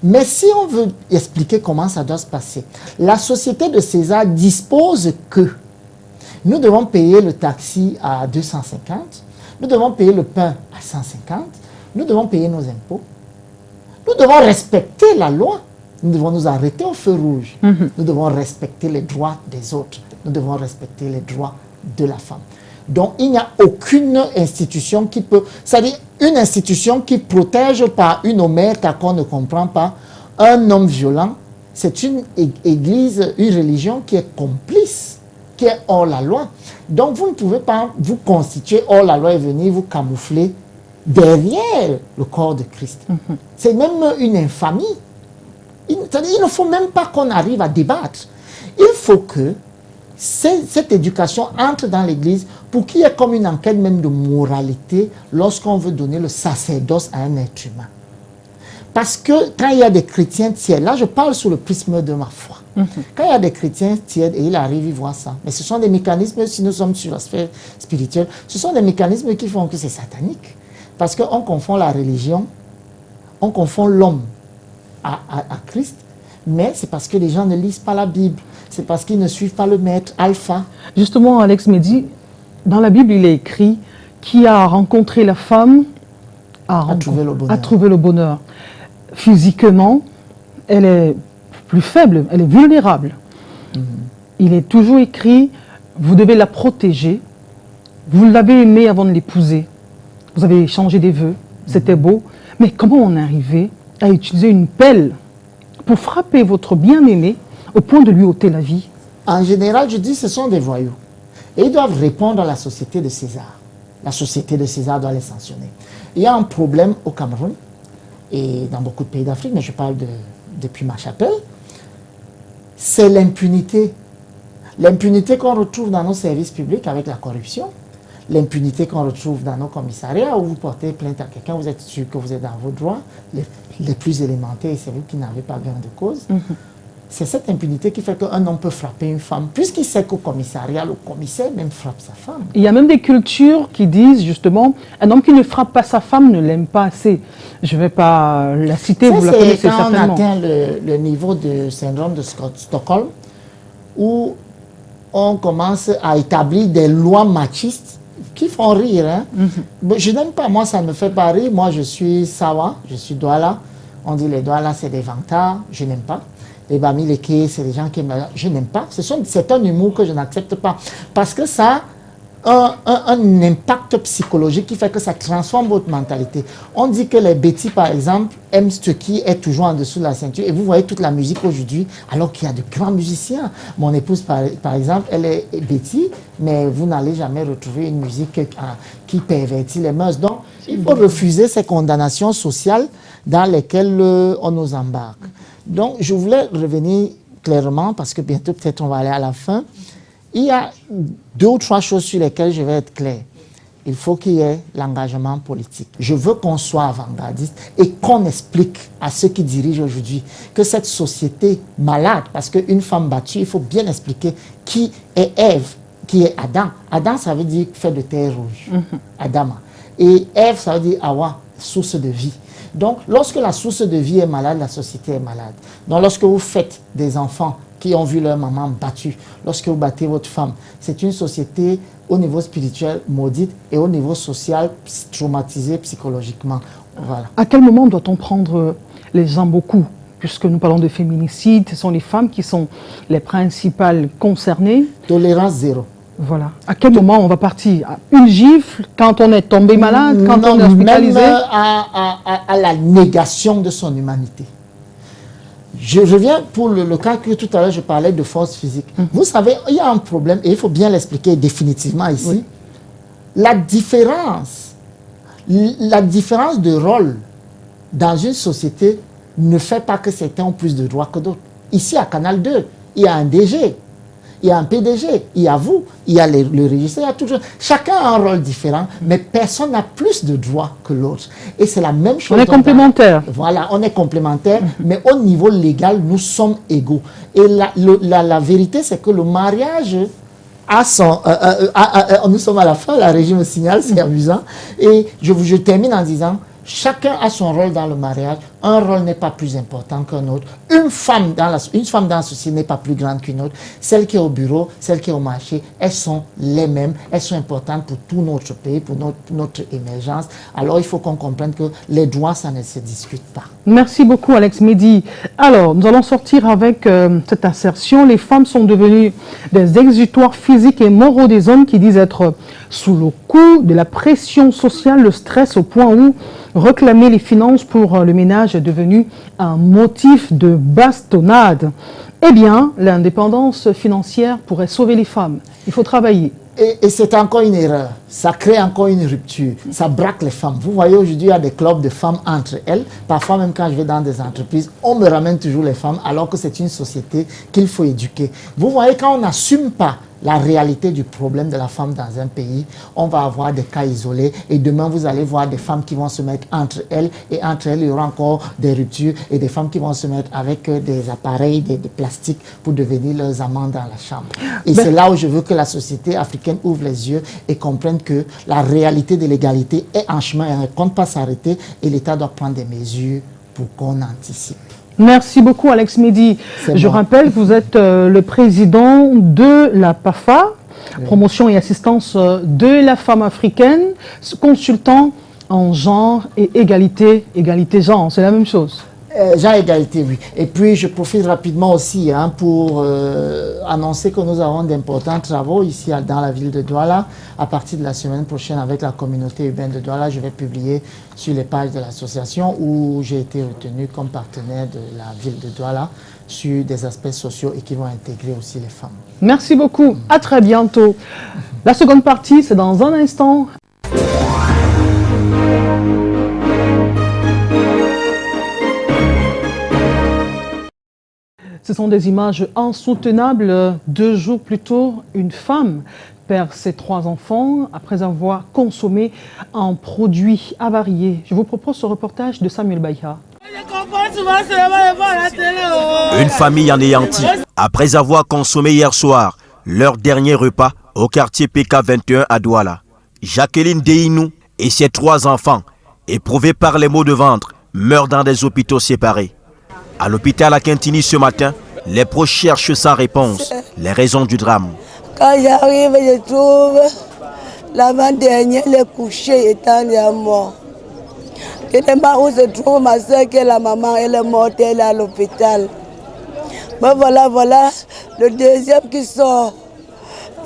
Mais si on veut expliquer comment ça doit se passer, la société de César dispose que nous devons payer le taxi à 250, nous devons payer le pain à 150, nous devons payer nos impôts, nous devons respecter la loi, nous devons nous arrêter au feu rouge, nous devons respecter les droits des autres, nous devons respecter les droits de la femme. Donc il n'y a aucune institution qui peut, c'est-à-dire une institution qui protège par une omerta qu'on ne comprend pas un homme violent, c'est une église, une religion qui est complice, qui est hors la loi. Donc vous ne pouvez pas vous constituer hors la loi et venir vous camoufler derrière le corps de Christ. C'est même une infamie. Il ne faut même pas qu'on arrive à débattre. Il faut que cette éducation entre dans l'Église pour qu'il y ait comme une enquête même de moralité lorsqu'on veut donner le sacerdoce à un être humain. Parce que quand il y a des chrétiens tièdes, là je parle sous le prisme de ma foi, quand il y a des chrétiens tièdes et il arrive, il voit ça. Mais ce sont des mécanismes, si nous sommes sur la sphère spirituelle, ce sont des mécanismes qui font que c'est satanique. Parce qu'on confond la religion, on confond l'homme à Christ, mais c'est parce que les gens ne lisent pas la Bible. C'est parce qu'ils ne suivent pas le maître alpha. Justement, Alex me dit, dans la Bible, il est écrit qui a rencontré la femme a trouvé le bonheur. Physiquement, elle est plus faible, elle est vulnérable. Il est toujours écrit, vous devez la protéger. Vous l'avez aimée avant de l'épouser. Vous avez échangé des vœux, c'était beau. Mais comment on est arrivé à utiliser une pelle pour frapper votre bien-aimé au point de lui ôter la vie? En général, je dis ce sont des voyous. Et ils doivent répondre à la société de César. La société de César doit les sanctionner. Il y a un problème au Cameroun et dans beaucoup de pays d'Afrique, mais je parle depuis ma chapelle, c'est l'impunité. L'impunité qu'on retrouve dans nos services publics avec la corruption, l'impunité qu'on retrouve dans nos commissariats où vous portez plainte à quelqu'un, vous êtes sûr que vous êtes dans vos droits, les plus élémentaires, et c'est vous qui n'avez pas gain de cause. C'est cette impunité qui fait qu'un homme peut frapper une femme, puisqu'il sait qu'au commissariat, le commissaire même frappe sa femme. Il y a même des cultures qui disent justement, un homme qui ne frappe pas sa femme ne l'aime pas assez. Je ne vais pas la citer, vous la connaissez certainement. C'est quand on atteint le niveau de syndrome de Stockholm, où on commence à établir des lois machistes qui font rire. Hein? Je n'aime pas, moi ça ne me fait pas rire. Moi je suis Sawa, je suis Douala. On dit les Douala c'est des vantards, je n'aime pas. Les Bamileke, c'est des gens qui je n'aime pas. C'est un humour que je n'accepte pas. Parce que ça a un impact psychologique qui fait que ça transforme votre mentalité. On dit que les bêtis, par exemple, aiment ce qui est toujours en dessous de la ceinture. Et vous voyez toute la musique aujourd'hui, alors qu'il y a de grands musiciens. Mon épouse, par exemple, elle est bêtis, mais vous n'allez jamais retrouver une musique qui pervertit les mœurs. Donc, il faut refuser ces condamnations sociales dans lesquelles on nous embarque. Donc, je voulais revenir clairement, parce que bientôt, peut-être, on va aller à la fin. Il y a 2 ou 3 choses sur lesquelles je vais être clair. Il faut qu'il y ait l'engagement politique. Je veux qu'on soit avant-gardiste et qu'on explique à ceux qui dirigent aujourd'hui que cette société malade, parce qu'une femme battue, il faut bien expliquer qui est Ève qui est Adam. Adam, ça veut dire fait de terre rouge. Adama. Et Ève, ça veut dire Awa, source de vie. Donc, lorsque la source de vie est malade, la société est malade. Donc, lorsque vous faites des enfants qui ont vu leur maman battue, lorsque vous battez votre femme, c'est une société au niveau spirituel maudite et au niveau social traumatisée psychologiquement. Voilà. À quel moment doit-on prendre les gens beaucoup? Puisque nous parlons de féminicide, ce sont les femmes qui sont les principales concernées. Tolérance zéro. Voilà. À quel moment on va partir? Une gifle quand on est tombé malade, quand on est hospitalisé? Même à la négation de son humanité. Je reviens pour le cas que tout à l'heure je parlais de force physique. Vous savez, il y a un problème et il faut bien l'expliquer définitivement ici. Oui. La différence de rôle dans une société ne fait pas que certains ont plus de droits que d'autres. Ici à Canal 2, il y a un DG. Il y a un PDG, il y a vous, il y a le régisseur, il y a toujours... Chacun a un rôle différent, mais personne n'a plus de droits que l'autre. Et c'est la même chose. On est complémentaires. Voilà, on est complémentaires, mais au niveau légal, nous sommes égaux. Et la vérité, c'est que le mariage nous sommes à la fin, la régie me signale, c'est amusant. Et je termine en disant, chacun a son rôle dans le mariage. Un rôle n'est pas plus important qu'un autre. Une femme dans la société n'est pas plus grande qu'une autre. Celle qui est au bureau, celle qui est au marché, elles sont les mêmes. Elles sont importantes pour tout notre pays, pour notre émergence. Alors, il faut qu'on comprenne que les droits, ça ne se discute pas. Merci beaucoup, Alex Mehdi. Alors, nous allons sortir avec cette assertion. Les femmes sont devenues des exutoires physiques et moraux des hommes qui disent être sous le coup de la pression sociale, le stress, au point où réclamer les finances pour le ménage est devenu un motif de bastonnade. Eh bien, l'indépendance financière pourrait sauver les femmes. Il faut travailler. Et c'est encore une erreur. Ça crée encore une rupture. Ça braque les femmes. Vous voyez, aujourd'hui, il y a des clubs de femmes entre elles. Parfois, même quand je vais dans des entreprises, on me ramène toujours les femmes, alors que c'est une société qu'il faut éduquer. Vous voyez, quand on n'assume pas la réalité du problème de la femme dans un pays, on va avoir des cas isolés. Et demain, vous allez voir des femmes qui vont se mettre entre elles. Et entre elles, il y aura encore des ruptures. Et des femmes qui vont se mettre avec des appareils, des plastiques pour devenir leurs amants dans la chambre. Et c'est là où je veux que la société africaine ouvre les yeux et comprenne que la réalité de l'égalité est en chemin et elle ne compte pas s'arrêter. Et l'État doit prendre des mesures pour qu'on anticipe. Merci beaucoup, Alex Mehdi. Je rappelle que vous êtes le président de la PAFA, promotion et assistance de la femme africaine, consultant en genre et égalité genre, c'est la même chose. Genre égalité, oui. Et puis, je profite rapidement aussi pour annoncer que nous avons d'importants travaux ici dans la ville de Douala. À partir de la semaine prochaine, avec la communauté urbaine de Douala, je vais publier sur les pages de l'association où j'ai été retenu comme partenaire de la ville de Douala sur des aspects sociaux et qui vont intégrer aussi les femmes. Merci beaucoup. À très bientôt. La seconde partie, c'est dans un instant. Ce sont des images insoutenables. 2 jours plus tôt, une femme perd ses 3 enfants après avoir consommé un produit avarié. Je vous propose ce reportage de Samuel Baïha. Une famille anéantie après avoir consommé hier soir leur dernier repas au quartier PK21 à Douala. Jacqueline Deinou et ses 3 enfants, éprouvés par les maux de ventre, meurent dans des hôpitaux séparés. À l'hôpital à Quintini ce matin, les proches cherchent sans réponse les raisons du drame. Quand j'arrive, je trouve l'avant-dernier, le couché étant déjà mort. Tellement où se trouve ma soeur, qui est la maman, elle est morte, elle est à l'hôpital. Mais voilà, le deuxième qui sort.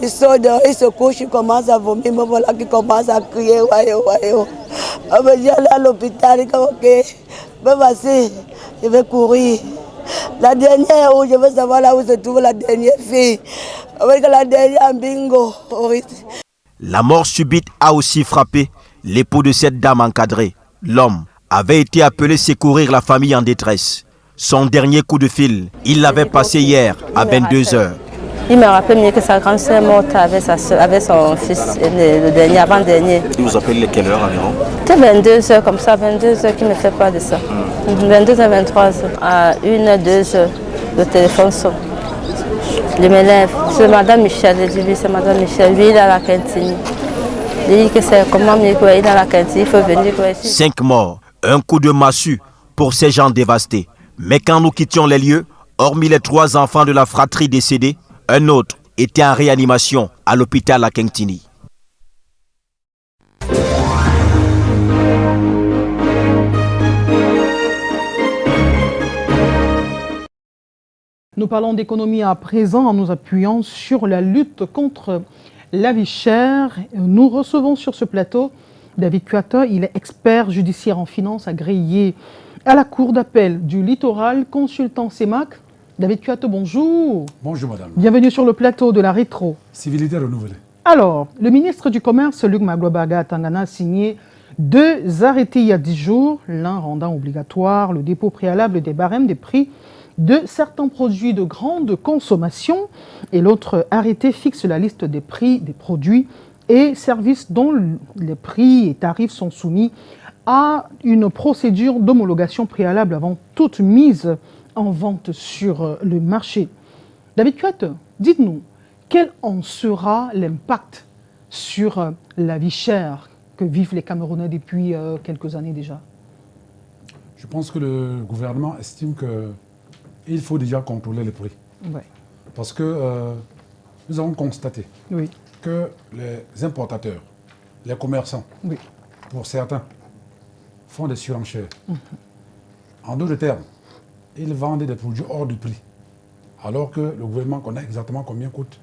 Il sort dehors, il se couche, il commence à vomir, mais voilà qu'il commence à crier, waouh. J'allais à l'hôpital, il dit ok, mais voici, je vais courir. La dernière où je veux savoir là où se trouve la dernière fille. Avec la dernière bingo. La mort subite a aussi frappé l'époux de cette dame encadrée. L'homme avait été appelé secourir la famille en détresse. Son dernier coup de fil, il l'avait passé hier à 22h. Il me rappelle mieux que sa grande sœur morte avec son fils, le dernier, avant-dernier. Il vous appelle quelle heure environ? C'était 22h comme ça, 22h qui ne fait pas de ça. 22h, 23h. À 1h, 2h, le téléphone sonne. Je me lève. C'est Madame Michel. Je dis oui, c'est Madame Michel. Lui, il est à la cantine. Je dis que c'est comment il est à la cantine. Il faut venir. 5 morts, un coup de massue pour ces gens dévastés. Mais quand nous quittions les lieux, hormis les 3 enfants de la fratrie décédés, un autre était en réanimation à l'hôpital à Kengtini. Nous parlons d'économie à présent en nous appuyant sur la lutte contre la vie chère. Nous recevons sur ce plateau David Kuata, il est expert judiciaire en finance agréé à la Cour d'appel du littoral, consultant CEMAC. David Kuata, bonjour. Bonjour madame. Bienvenue sur le plateau de la Rétro. Civilité renouvelée. Alors, le ministre du Commerce, Luc Maglobaga Tangana, a signé 2 arrêtés il y a 10 jours, l'un rendant obligatoire le dépôt préalable des barèmes des prix de certains produits de grande consommation et l'autre arrêté fixe la liste des prix des produits et services dont les prix et tarifs sont soumis à une procédure d'homologation préalable avant toute mise en vente sur le marché. David Kuat, dites-nous, quel en sera l'impact sur la vie chère que vivent les Camerounais depuis quelques années déjà? Je pense que le gouvernement estime qu'il faut déjà contrôler les prix. Ouais. Parce que nous avons constaté oui. que les importateurs, les commerçants, oui. pour certains, font des surenchères. En d'autres termes, ils vendent des produits hors du prix. Alors que le gouvernement connaît exactement combien coûte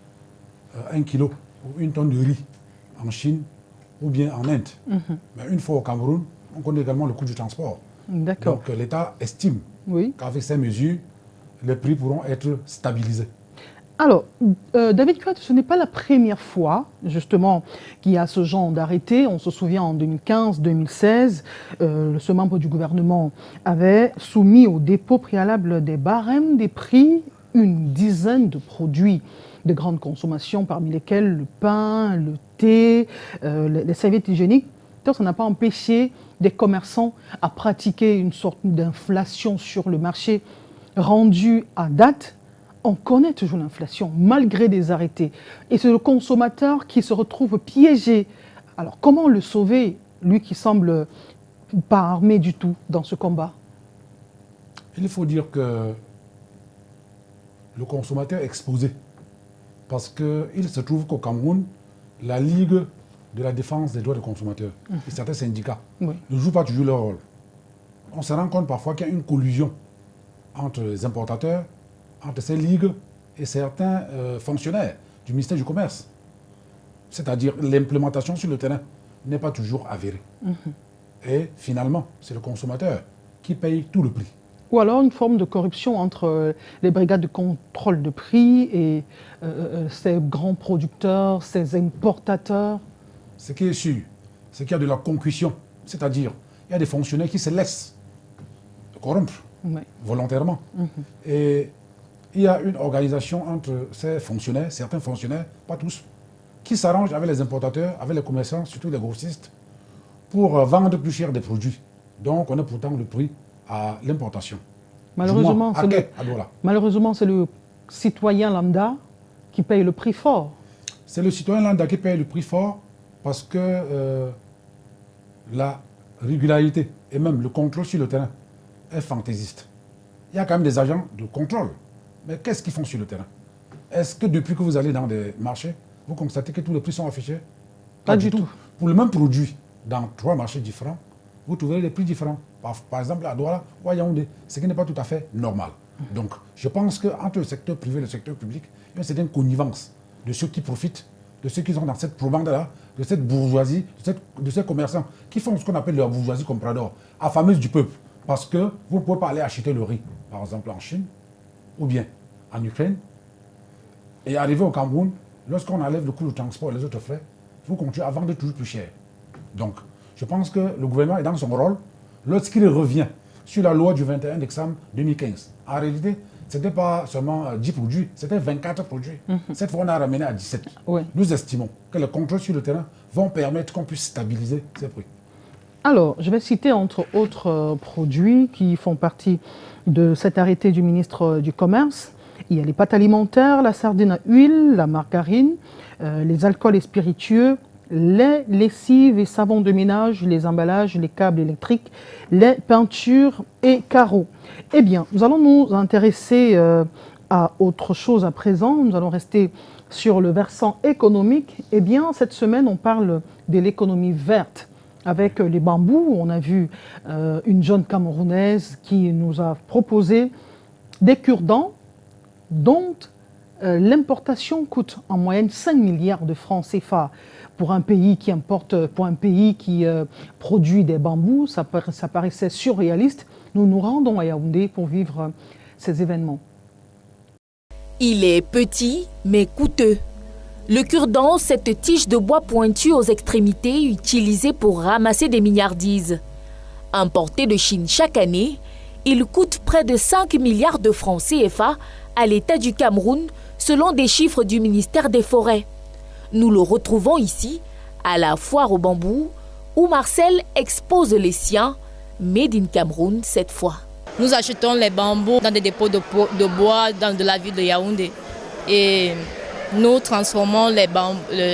1 kilo ou 1 tonne de riz en Chine ou bien en Inde. Mais une fois au Cameroun, on connaît également le coût du transport. D'accord. Donc l'État estime oui. qu'avec ces mesures, les prix pourront être stabilisés. Alors, David Kuat, ce n'est pas la première fois, justement, qu'il y a ce genre d'arrêté. On se souvient en 2015-2016, ce membre du gouvernement avait soumis au dépôt préalable des barèmes des prix une dizaine de produits de grande consommation, parmi lesquels le pain, le thé, les serviettes hygiéniques. Ça n'a pas empêché des commerçants à pratiquer une sorte d'inflation sur le marché rendue à date. On connaît toujours l'inflation, malgré des arrêtés. Et c'est le consommateur qui se retrouve piégé. Alors, comment le sauver, lui qui semble pas armé du tout dans ce combat? Il faut dire que le consommateur est exposé. Parce qu'il se trouve qu'au Cameroun, la Ligue de la défense des droits des consommateurs et certains syndicats ne jouent pas toujours leur rôle. On se rend compte parfois qu'il y a une collusion entre les importateurs, entre ces ligues et certains fonctionnaires du ministère du Commerce. C'est-à-dire l'implémentation sur le terrain n'est pas toujours avérée. Et finalement, c'est le consommateur qui paye tout le prix. Ou alors une forme de corruption entre les brigades de contrôle de prix et ces grands producteurs, ces importateurs. Ce qui est sûr, c'est qu'il y a de la concussion. C'est-à-dire, il y a des fonctionnaires qui se laissent corrompre volontairement. Et il y a une organisation entre ces fonctionnaires, certains fonctionnaires, pas tous, qui s'arrangent avec les importateurs, avec les commerçants, surtout les grossistes, pour vendre plus cher des produits. Donc on a pourtant le prix à l'importation. Malheureusement, c'est le citoyen lambda qui paye le prix fort. C'est le citoyen lambda qui paye le prix fort parce que la régularité et même le contrôle sur le terrain est fantaisiste. Il y a quand même des agents de contrôle. Mais qu'est-ce qu'ils font sur le terrain? Est-ce que depuis que vous allez dans des marchés, vous constatez que tous les prix sont affichés? Pas du tout. Pour le même produit, dans 3 marchés différents, vous trouverez des prix différents. Par exemple, à Douala ou à Yaoundé, ce qui n'est pas tout à fait normal. Donc, je pense qu'entre le secteur privé et le secteur public, il y a une certaine connivence de ceux qui profitent, de ceux qui sont dans cette probande-là, de cette bourgeoisie, de ces commerçants qui font ce qu'on appelle leur bourgeoisie comprador, affameuse du peuple. Parce que vous ne pouvez pas aller acheter le riz, par exemple en Chine, ou bien en Ukraine, et arriver au Cameroun, lorsqu'on enlève le coût du transport et les autres frais, vous continuez à vendre toujours plus cher. Donc, je pense que le gouvernement est dans son rôle lorsqu'il revient sur la loi du 21 décembre 2015. En réalité, ce n'était pas seulement 10 produits, c'était 24 produits. Cette fois, on a ramené à 17. Nous estimons que les contrôles sur le terrain vont permettre qu'on puisse stabiliser ces prix. Alors, je vais citer entre autres produits qui font partie de cet arrêté du ministre du Commerce. Il y a les pâtes alimentaires, la sardine à huile, la margarine, les alcools et spiritueux, les lessives et savons de ménage, les emballages, les câbles électriques, les peintures et carreaux. Eh bien, nous allons nous intéresser à autre chose à présent. Nous allons rester sur le versant économique. Eh bien, cette semaine, on parle de l'économie verte. Avec les bambous, on a vu une jeune Camerounaise qui nous a proposé des cure-dents dont l'importation coûte en moyenne 5 milliards de francs CFA. Pour un pays qui importe, pour un pays qui produit des bambous, ça paraissait surréaliste. Nous nous rendons à Yaoundé pour vivre ces événements. Il est petit mais coûteux. Le cure-dent, cette tige de bois pointue aux extrémités utilisée pour ramasser des mignardises. Importé de Chine chaque année, il coûte près de 5 milliards de francs CFA à l'État du Cameroun, selon des chiffres du ministère des Forêts. Nous le retrouvons ici, à la foire au bambou, où Marcel expose les siens, made in Cameroun cette fois. Nous achetons les bambous dans des dépôts de bois dans la ville de Yaoundé. Et nous transformons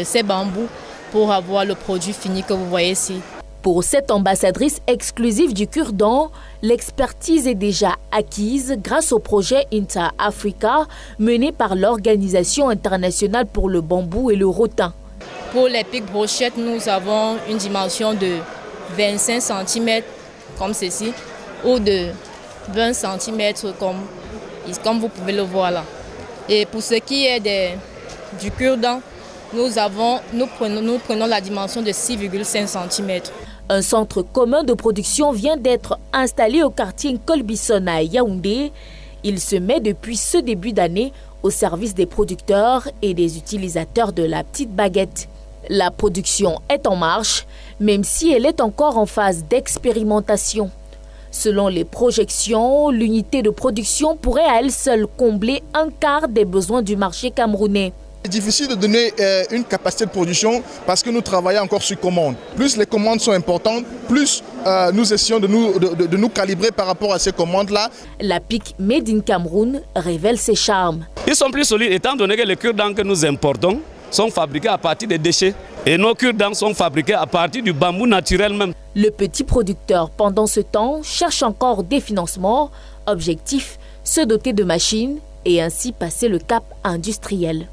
ces bambous pour avoir le produit fini que vous voyez ici. Pour cette ambassadrice exclusive du cure-dent, l'expertise est déjà acquise grâce au projet Inter-Africa mené par l'Organisation internationale pour le bambou et le rotin. Pour les pics brochettes, nous avons une dimension de 25 cm comme ceci ou de 20 cm comme vous pouvez le voir là. Et pour ce qui est du cure-dent, nous prenons la dimension de 6,5 cm. Un centre commun de production vient d'être installé au quartier Kolbison à Yaoundé. Il se met depuis ce début d'année au service des producteurs et des utilisateurs de la petite baguette. La production est en marche, même si elle est encore en phase d'expérimentation. Selon les projections, l'unité de production pourrait à elle seule combler un quart des besoins du marché camerounais. C'est difficile de donner une capacité de production parce que nous travaillons encore sur commande. Plus les commandes sont importantes, plus nous essayons de nous calibrer par rapport à ces commandes-là. La pique Made in Cameroun révèle ses charmes. Ils sont plus solides étant donné que les cure-dents que nous importons sont fabriqués à partir des déchets. Et nos cure-dents sont fabriqués à partir du bambou naturel même. Le petit producteur, pendant ce temps, cherche encore des financements. Objectif, se doter de machines et ainsi passer le cap industriel.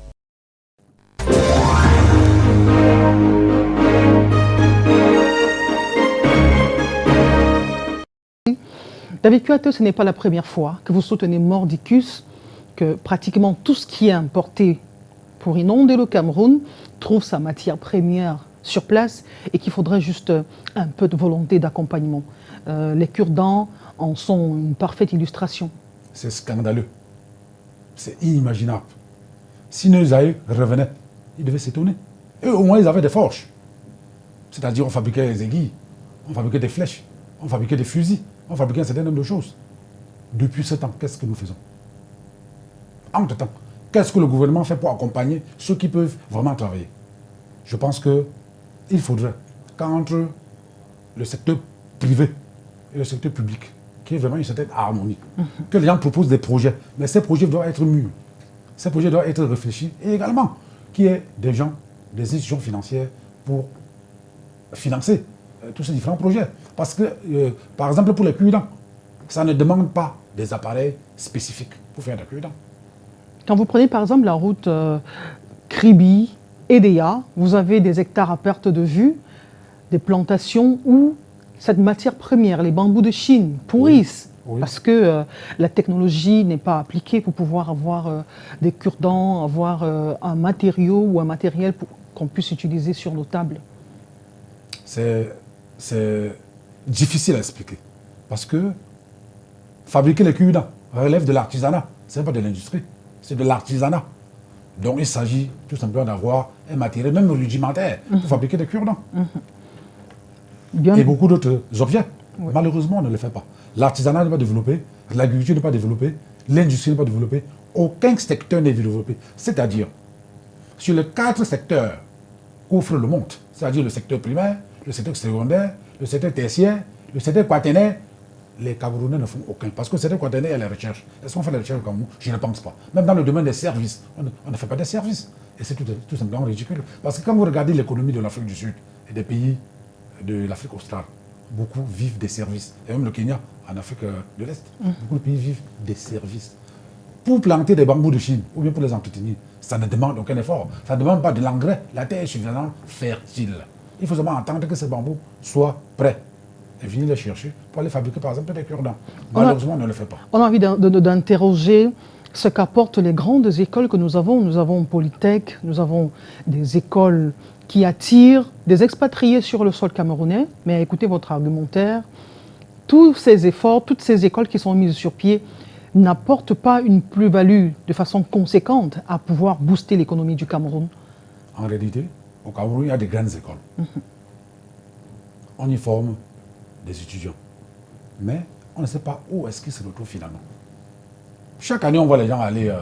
David Kuato, ce n'est pas la première fois que vous soutenez Mordicus, que pratiquement tout ce qui est importé pour inonder le Cameroun trouve sa matière première sur place et qu'il faudrait juste un peu de volonté d'accompagnement. Les cure-dents en sont une parfaite illustration. C'est scandaleux. C'est inimaginable. Si nos aïeux revenaient, ils devaient s'étonner. Et au moins, ils avaient des forges. C'est-à-dire, on fabriquait des aiguilles, on fabriquait des flèches, on fabriquait des fusils, on fabriquait un certain nombre de choses. Depuis 7 ans, qu'est-ce que nous faisons? Entre-temps, qu'est-ce que le gouvernement fait pour accompagner ceux qui peuvent vraiment travailler? Je pense qu'il faudrait qu'entre le secteur privé et le secteur public, qu'il y ait vraiment une certaine harmonie, que les gens proposent des projets, mais ces projets doivent être mûrs, ces projets doivent être réfléchis, et également qu'il y ait des gens, des institutions financières pour financer tous ces différents projets. Parce que, par exemple, pour les cure-dents, ça ne demande pas des appareils spécifiques pour faire des cure-dents. Quand vous prenez par exemple la route Kribi, Edea, vous avez des hectares à perte de vue, des plantations où cette matière première, les bambous de Chine, pourrissent. Oui. Parce que la technologie n'est pas appliquée pour pouvoir avoir des cure-dents, avoir un matériau ou un matériel qu'on puisse utiliser sur nos tables. C'est difficile à expliquer. Parce que fabriquer les cure-dents relève de l'artisanat, ce n'est pas de l'industrie. C'est de l'artisanat. Donc il s'agit tout simplement d'avoir un matériel, même rudimentaire, pour fabriquer des cure-dents. Et beaucoup d'autres objets. Oui. Malheureusement, on ne le fait pas. L'artisanat n'est pas développé, l'agriculture n'est pas développée, l'industrie n'est pas développée, aucun secteur n'est développé. C'est-à-dire, sur les 4 secteurs qu'offre le monde, c'est-à-dire le secteur primaire, le secteur secondaire, le secteur tertiaire, le secteur quaternaire, les Camerounais ne font aucun. Parce que c'est qu'on il y a les recherches. Est-ce qu'on fait les recherches au Cameroun? Je ne pense pas. Même dans le domaine des services, on ne fait pas des services. Et c'est tout simplement ridicule. Parce que quand vous regardez l'économie de l'Afrique du Sud et des pays de l'Afrique australe, beaucoup vivent des services. Et même le Kenya, en Afrique de l'Est, beaucoup de pays vivent des services. Pour planter des bambous de Chine, ou bien pour les entretenir, ça ne demande aucun effort. Ça ne demande pas de l'engrais. La terre est suffisamment fertile. Il faut seulement attendre que ces bambous soient prêts. Et venir les chercher pour aller fabriquer par exemple des cure-dents. Malheureusement, on ne le fait pas. On a envie d'interroger ce qu'apportent les grandes écoles que nous avons. Nous avons Polytech, nous avons des écoles qui attirent des expatriés sur le sol camerounais. Mais écoutez votre argumentaire. Tous ces efforts, toutes ces écoles qui sont mises sur pied n'apportent pas une plus-value de façon conséquente à pouvoir booster l'économie du Cameroun. En réalité, au Cameroun, il y a des grandes écoles. On y forme des étudiants. Mais on ne sait pas où est-ce qu'ils se retrouvent finalement. Chaque année, on voit les gens aller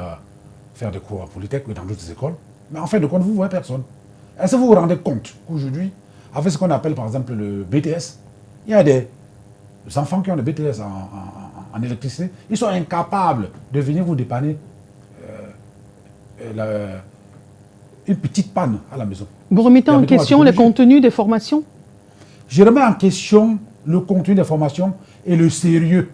faire des cours à Polytech ou dans d'autres écoles. Mais en fin de compte, vous ne voyez personne. Est-ce que vous vous rendez compte qu'aujourd'hui, avec ce qu'on appelle par exemple le BTS, il y a des enfants qui ont le BTS en électricité, ils sont incapables de venir vous dépanner une petite panne à la maison. Vous remettez en question les contenus des formations? Je remets en question le contenu des formations et le sérieux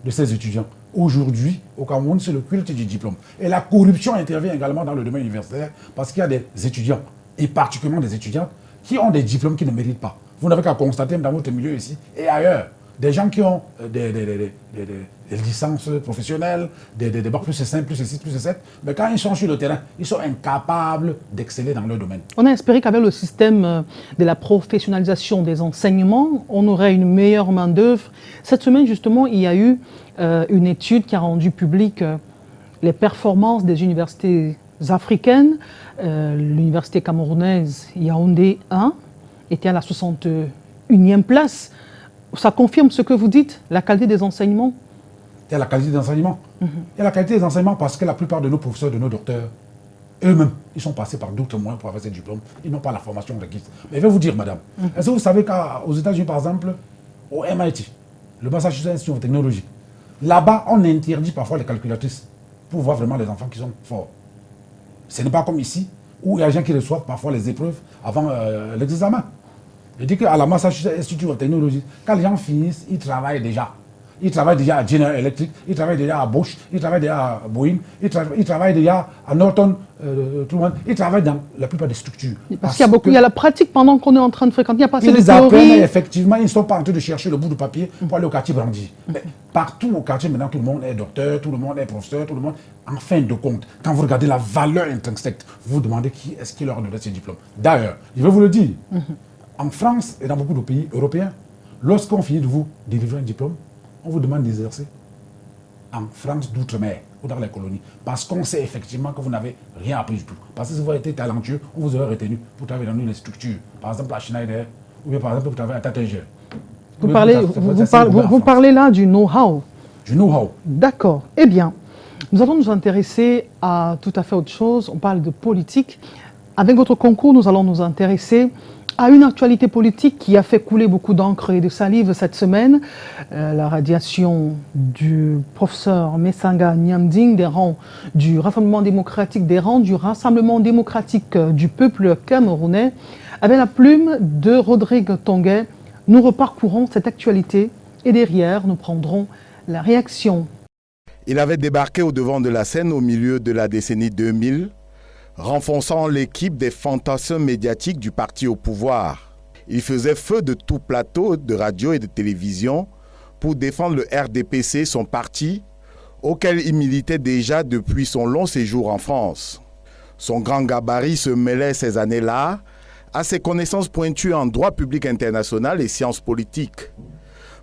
de ces étudiants. Aujourd'hui, au Cameroun, c'est le culte du diplôme. Et la corruption intervient également dans le domaine universitaire parce qu'il y a des étudiants, et particulièrement des étudiants, qui ont des diplômes qu'ils ne méritent pas. Vous n'avez qu'à constater dans votre milieu ici et ailleurs, des gens qui ont des licences professionnelles, des bacs plus C5, plus C6, plus C7, mais quand ils sont sur le terrain, ils sont incapables d'exceller dans leur domaine. On a espéré qu'avec le système de la professionnalisation des enseignements, on aurait une meilleure main-d'œuvre. Cette semaine, justement, il y a eu une étude qui a rendu public les performances des universités africaines. L'université camerounaise Yaoundé 1 était à la 61e place. Ça confirme ce que vous dites, la qualité des enseignements? Il y a la qualité des enseignements. Il y a la qualité des enseignements parce que la plupart de nos professeurs, de nos docteurs, eux-mêmes, ils sont passés par d'autres moyens pour avoir ces diplômes. Ils n'ont pas la formation requise. Mais je vais vous dire, madame, est-ce que vous savez qu'aux États-Unis, par exemple, au MIT, le Massachusetts Institute of Technology, là-bas, on interdit parfois les calculatrices pour voir vraiment les enfants qui sont forts. Ce n'est pas comme ici, où il y a des gens qui reçoivent parfois les épreuves avant l'examen. Je dis qu'à la Massachusetts Institute of Technology, quand les gens finissent, ils travaillent déjà. Ils travaillent déjà à General Electric, ils travaillent déjà à Bosch, ils travaillent déjà à Boeing, ils travaillent déjà à Norton, tout le monde. Ils travaillent dans la plupart des structures. Parce qu'il y a beaucoup, il y a la pratique pendant qu'on est en train de fréquenter, il n'y a pas assez de théorie. Ils apprennent effectivement, ils ne sont pas en train de chercher le bout du papier pour aller au quartier Brandy. Mais partout au quartier, maintenant, tout le monde est docteur, tout le monde est professeur, tout le monde. En fin de compte, quand vous regardez la valeur intrinsèque, vous vous demandez qui est-ce qui leur a donné ces diplômes. D'ailleurs, je vais vous le dire, en France et dans beaucoup de pays européens, lorsqu'on finit de vous délivrer un diplôme, on vous demande d'exercer en France d'outre-mer ou dans les colonies. Parce qu'on sait effectivement que vous n'avez rien appris du tout. Parce que si vous avez été talentueux, on vous aurait retenu pour travailler dans une structure. Par exemple à Schneider, ou bien par exemple pour travailler à Tatenger. Vous parlez là du know-how. Du know-how. D'accord. Eh bien, nous allons nous intéresser à tout à fait autre chose. On parle de politique. Avec votre concours, nous allons nous intéresser à une actualité politique qui a fait couler beaucoup d'encre et de salive cette semaine. La radiation du professeur Mesanga Nyanding des rangs du Rassemblement démocratique, des rangs du Rassemblement démocratique du peuple camerounais. Avec la plume de Rodrigue Tonguet, nous reparcourons cette actualité et derrière, nous prendrons la réaction. Il avait débarqué au devant de la scène au milieu de la décennie 2000, renforçant l'équipe des fantassins médiatiques du parti au pouvoir. Il faisait feu de tout plateau de radio et de télévision pour défendre le RDPC, son parti, auquel il militait déjà depuis son long séjour en France. Son grand gabarit se mêlait ces années-là à ses connaissances pointues en droit public international et sciences politiques.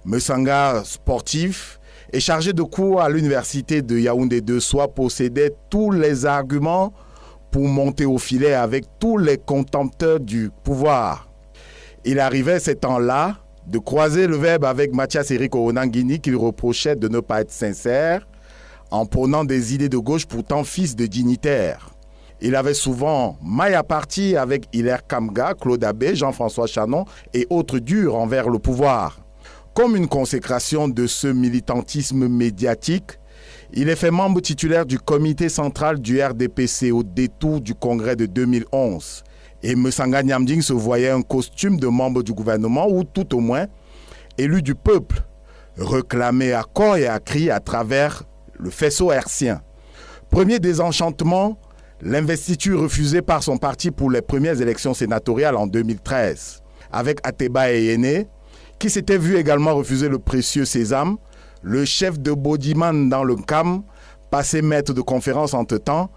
Mesanga, sportif et chargé de cours à l'université de Yaoundé 2, possédait tous les arguments pour monter au filet avec tous les contempteurs du pouvoir. Il arrivait ces temps-là de croiser le verbe avec Mathias Eric Onangini qu'il reprochait de ne pas être sincère en prônant des idées de gauche pourtant fils de dignitaires. Il avait souvent maille à partie avec Hilaire Kamga, Claude Abbé, Jean-François Chanon et autres durs envers le pouvoir. Comme une consécration de ce militantisme médiatique, il est fait membre titulaire du comité central du RDPC au détour du congrès de 2011. Et Mesanga Nyamding se voyait un costume de membre du gouvernement ou tout au moins élu du peuple, réclamé à corps et à cri à travers le faisceau hertzien. Premier désenchantement, l'investiture refusée par son parti pour les premières élections sénatoriales en 2013, avec Ateba Eyene, qui s'était vu également refuser le précieux sésame, le chef de Bodiman dans le CAM, passé maître de conférence entre-temps,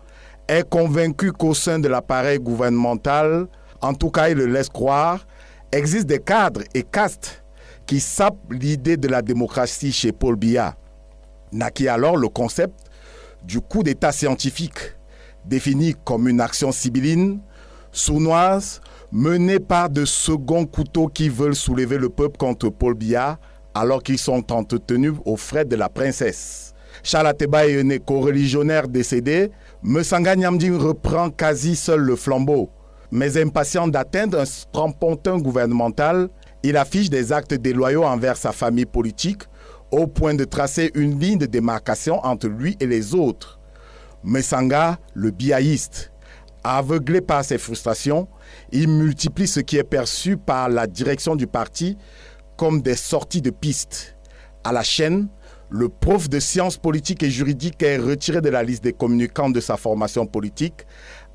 est convaincu qu'au sein de l'appareil gouvernemental, en tout cas il le laisse croire, existent des cadres et castes qui sapent l'idée de la démocratie chez Paul Biya. Naquit alors le concept du coup d'état scientifique, défini comme une action sibylline, sournoise, menée par de seconds couteaux qui veulent soulever le peuple contre Paul Biya alors qu'ils sont entretenus aux frais de la princesse. Charles Ateba Eyene, co-religionnaire décédé, Mesanga Nyamding reprend quasi seul le flambeau. Mais impatient d'atteindre un strapontin gouvernemental, il affiche des actes déloyaux envers sa famille politique au point de tracer une ligne de démarcation entre lui et les autres. Mesanga, le biaïste, aveuglé par ses frustrations, il multiplie ce qui est perçu par la direction du parti comme des sorties de piste. À la chaîne, le prof de sciences politiques et juridiques est retiré de la liste des communicants de sa formation politique,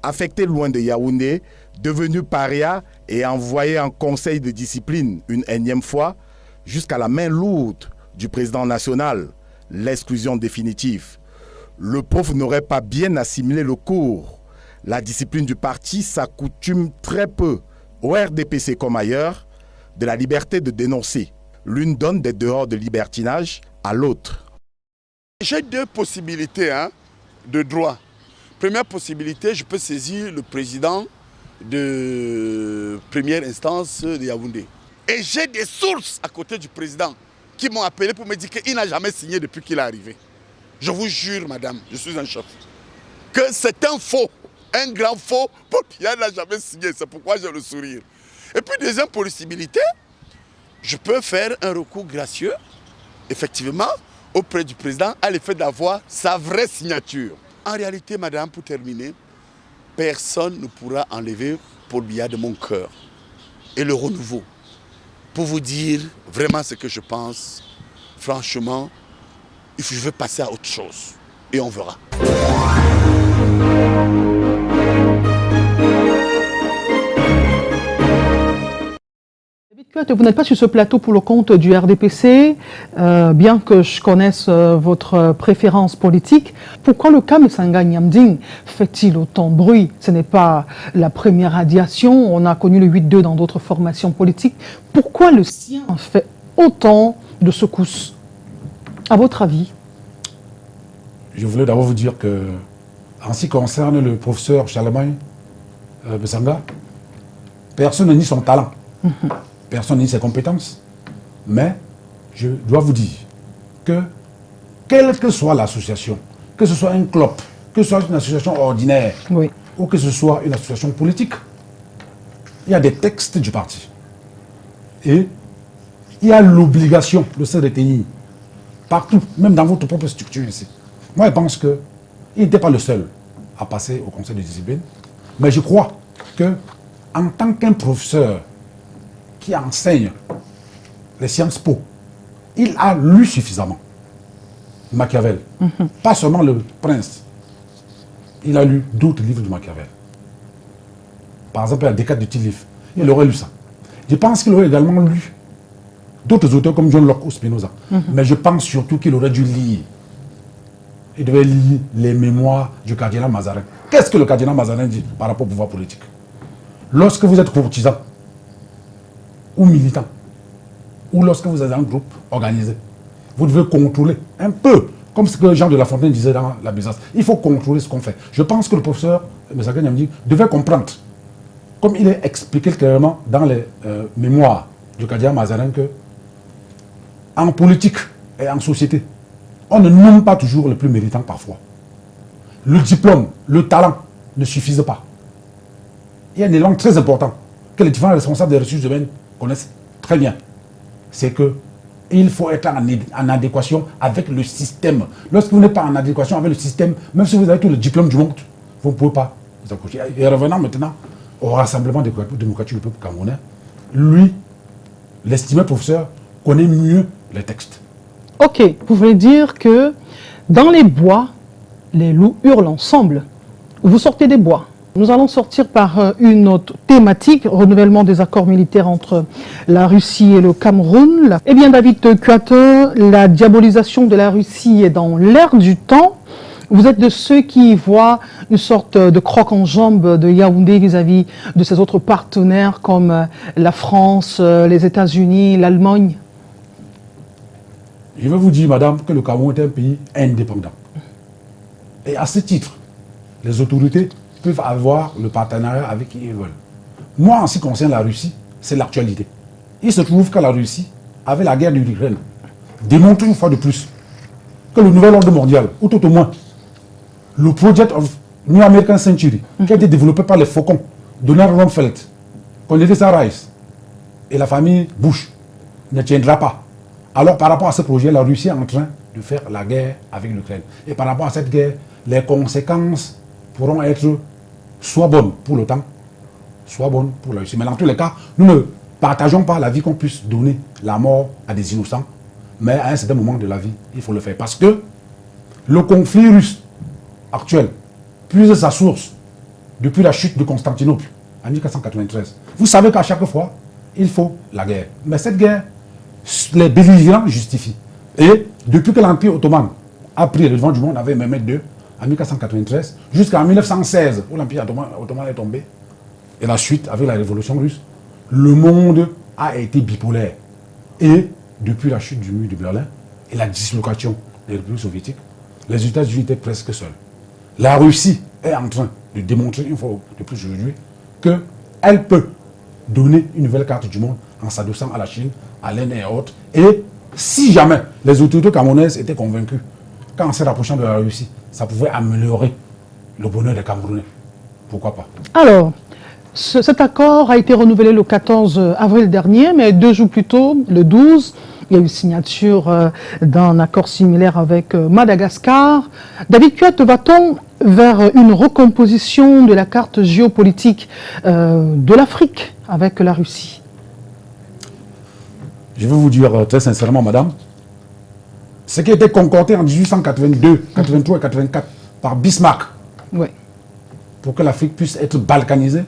affecté loin de Yaoundé, devenu paria et envoyé en conseil de discipline une énième fois, jusqu'à la main lourde du président national, l'exclusion définitive. Le prof n'aurait pas bien assimilé le cours. La discipline du parti s'accoutume très peu, au RDPC comme ailleurs, de la liberté de dénoncer. L'une donne des dehors de libertinage à l'autre. J'ai deux possibilités de droit. Première possibilité, je peux saisir le président de première instance de Yaoundé. Et j'ai des sources à côté du président qui m'ont appelé pour me dire qu'il n'a jamais signé depuis qu'il est arrivé. Je vous jure, madame, je suis un chef, que c'est un faux, un grand faux, pour qu'il n'a jamais signé. C'est pourquoi j'ai le sourire. Et puis, deuxième possibilité, je peux faire un recours gracieux, effectivement, auprès du président, à l'effet d'avoir sa vraie signature. En réalité, madame, pour terminer, personne ne pourra enlever Paul Biya de mon cœur. Et le renouveau, pour vous dire vraiment ce que je pense, franchement, je veux passer à autre chose. Et on verra. Vous n'êtes pas sur ce plateau pour le compte du RDPC, bien que je connaisse votre préférence politique. Pourquoi le cas Mesanga Nyamding fait-il autant de bruit? Ce n'est pas la première radiation, on a connu le 8-2 dans d'autres formations politiques. Pourquoi le sien fait autant de secousses, à votre avis? Je voulais d'abord vous dire que, en ce qui concerne le professeur Charlemagne Mesanga, personne ne nie son talent. Personne nie ses compétences, mais je dois vous dire que, quelle que soit l'association, que ce soit un club, que ce soit une association ordinaire, ou que ce soit une association politique, il y a des textes du parti. Et il y a l'obligation de se retenir partout, même dans votre propre structure ici. Moi, je pense qu'il n'était pas le seul à passer au conseil de discipline, mais je crois que, en tant qu'un professeur qui enseigne les sciences po, il a lu suffisamment Machiavel. Pas seulement Le Prince. Il a lu d'autres livres de Machiavel. Par exemple, la Descartes de Tillif. Il aurait lu ça. Je pense qu'il aurait également lu d'autres auteurs comme John Locke ou Spinoza. Mais je pense surtout qu'il aurait dû lire. Il devait lire les mémoires du cardinal Mazarin. Qu'est-ce que le cardinal Mazarin dit par rapport au pouvoir politique? Lorsque vous êtes courtisan, ou militant, ou lorsque vous êtes un groupe organisé, vous devez contrôler un peu, comme ce que Jean de La Fontaine disait dans la Besace. Il faut contrôler ce qu'on fait. Je pense que le professeur Mesanga Nyamding devait comprendre, comme il est expliqué clairement dans les mémoires du cardinal Mazarin, que en politique et en société, on ne nomme pas toujours le plus méritant parfois. Le diplôme, le talent ne suffisent pas. Il y a un élément très important que les différents responsables des ressources humaines connaissent très bien. C'est que il faut être en adéquation avec le système. Lorsque vous n'êtes pas en adéquation avec le système, même si vous avez tous les diplômes du monde, vous ne pouvez pas vous accrocher. Et revenant maintenant au Rassemblement démocratique du peuple camerounais, lui, l'estimé professeur, connaît mieux les textes. Ok, vous voulez dire que dans les bois, les loups hurlent ensemble. Vous sortez des bois. Nous allons sortir par une autre thématique, renouvellement des accords militaires entre la Russie et le Cameroun. Eh bien, David Kuatin, la diabolisation de la Russie est dans l'air du temps. Vous êtes de ceux qui voient une sorte de croc en jambe de Yaoundé vis-à-vis de ses autres partenaires comme la France, les États-Unis, l'Allemagne. Je vais vous dire, madame, que le Cameroun est un pays indépendant. Et à ce titre, les autorités peuvent avoir le partenariat avec qui ils veulent. Moi, en ce qui concerne la Russie, c'est l'actualité. Il se trouve que la Russie, avec la guerre de l'Ukraine, démontre une fois de plus que le nouvel ordre mondial, ou tout au moins le Project of New American Century, qui a été développé par les faucons, Donald Rumsfeld, Condoleezza Rice et la famille Bush, ne tiendra pas. Alors, par rapport à ce projet, la Russie est en train de faire la guerre avec l'Ukraine. Et par rapport à cette guerre, les conséquences pourront être soit bonnes pour l'OTAN, soit bonnes pour la Russie. Mais dans tous les cas, nous ne partageons pas la vie qu'on puisse donner la mort à des innocents. Mais à un certain moment de la vie, il faut le faire. Parce que le conflit russe actuel puise sa source depuis la chute de Constantinople en 1493. Vous savez qu'à chaque fois, il faut la guerre. Mais cette guerre, les belligérants justifient. Et depuis que l'Empire ottoman a pris le devant du monde avec Mehmed II, en 1493, jusqu'en 1916, où l'Empire ottoman est tombé, et la suite avec la révolution russe, le monde a été bipolaire. Et depuis la chute du mur de Berlin et la dislocation des républiques soviétiques, les États-Unis étaient presque seuls. La Russie est en train de démontrer une fois de plus aujourd'hui qu'elle peut donner une nouvelle carte du monde en s'adossant à la Chine, à l'Inde et autres. Et si jamais les autorités camerounaises étaient convaincues qu'en se rapprochant de la Russie, ça pouvait améliorer le bonheur des Camerounais, pourquoi pas? Alors, cet accord a été renouvelé le 14 avril dernier, mais 2 jours plus tôt, le 12, il y a eu signature d'un accord similaire avec Madagascar. David Kuatin, va-t-on vers une recomposition de la carte géopolitique de l'Afrique avec la Russie? Je vais vous dire très sincèrement, madame, ce qui a été concordé en 1882, 83 et 84 par Bismarck, oui, pour que l'Afrique puisse être balkanisée,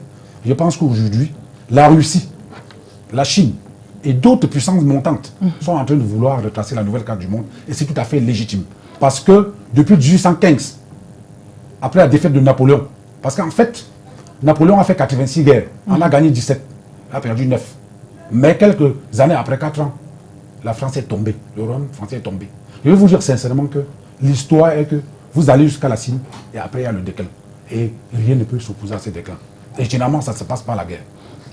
je pense qu'aujourd'hui, la Russie, la Chine et d'autres puissances montantes sont en train de vouloir retracer la nouvelle carte du monde. Et c'est tout à fait légitime. Parce que depuis 1815, après la défaite de Napoléon, parce qu'en fait, Napoléon a fait 86 guerres, en a gagné 17, a perdu 9. Mais quelques années après, 4 ans, la France est tombée, le royaume français est tombé. Je vais vous dire sincèrement que l'histoire est que vous allez jusqu'à la cime et après il y a le déclin. Et rien ne peut s'opposer à ce déclin. Et généralement, ça ne se passe par la guerre.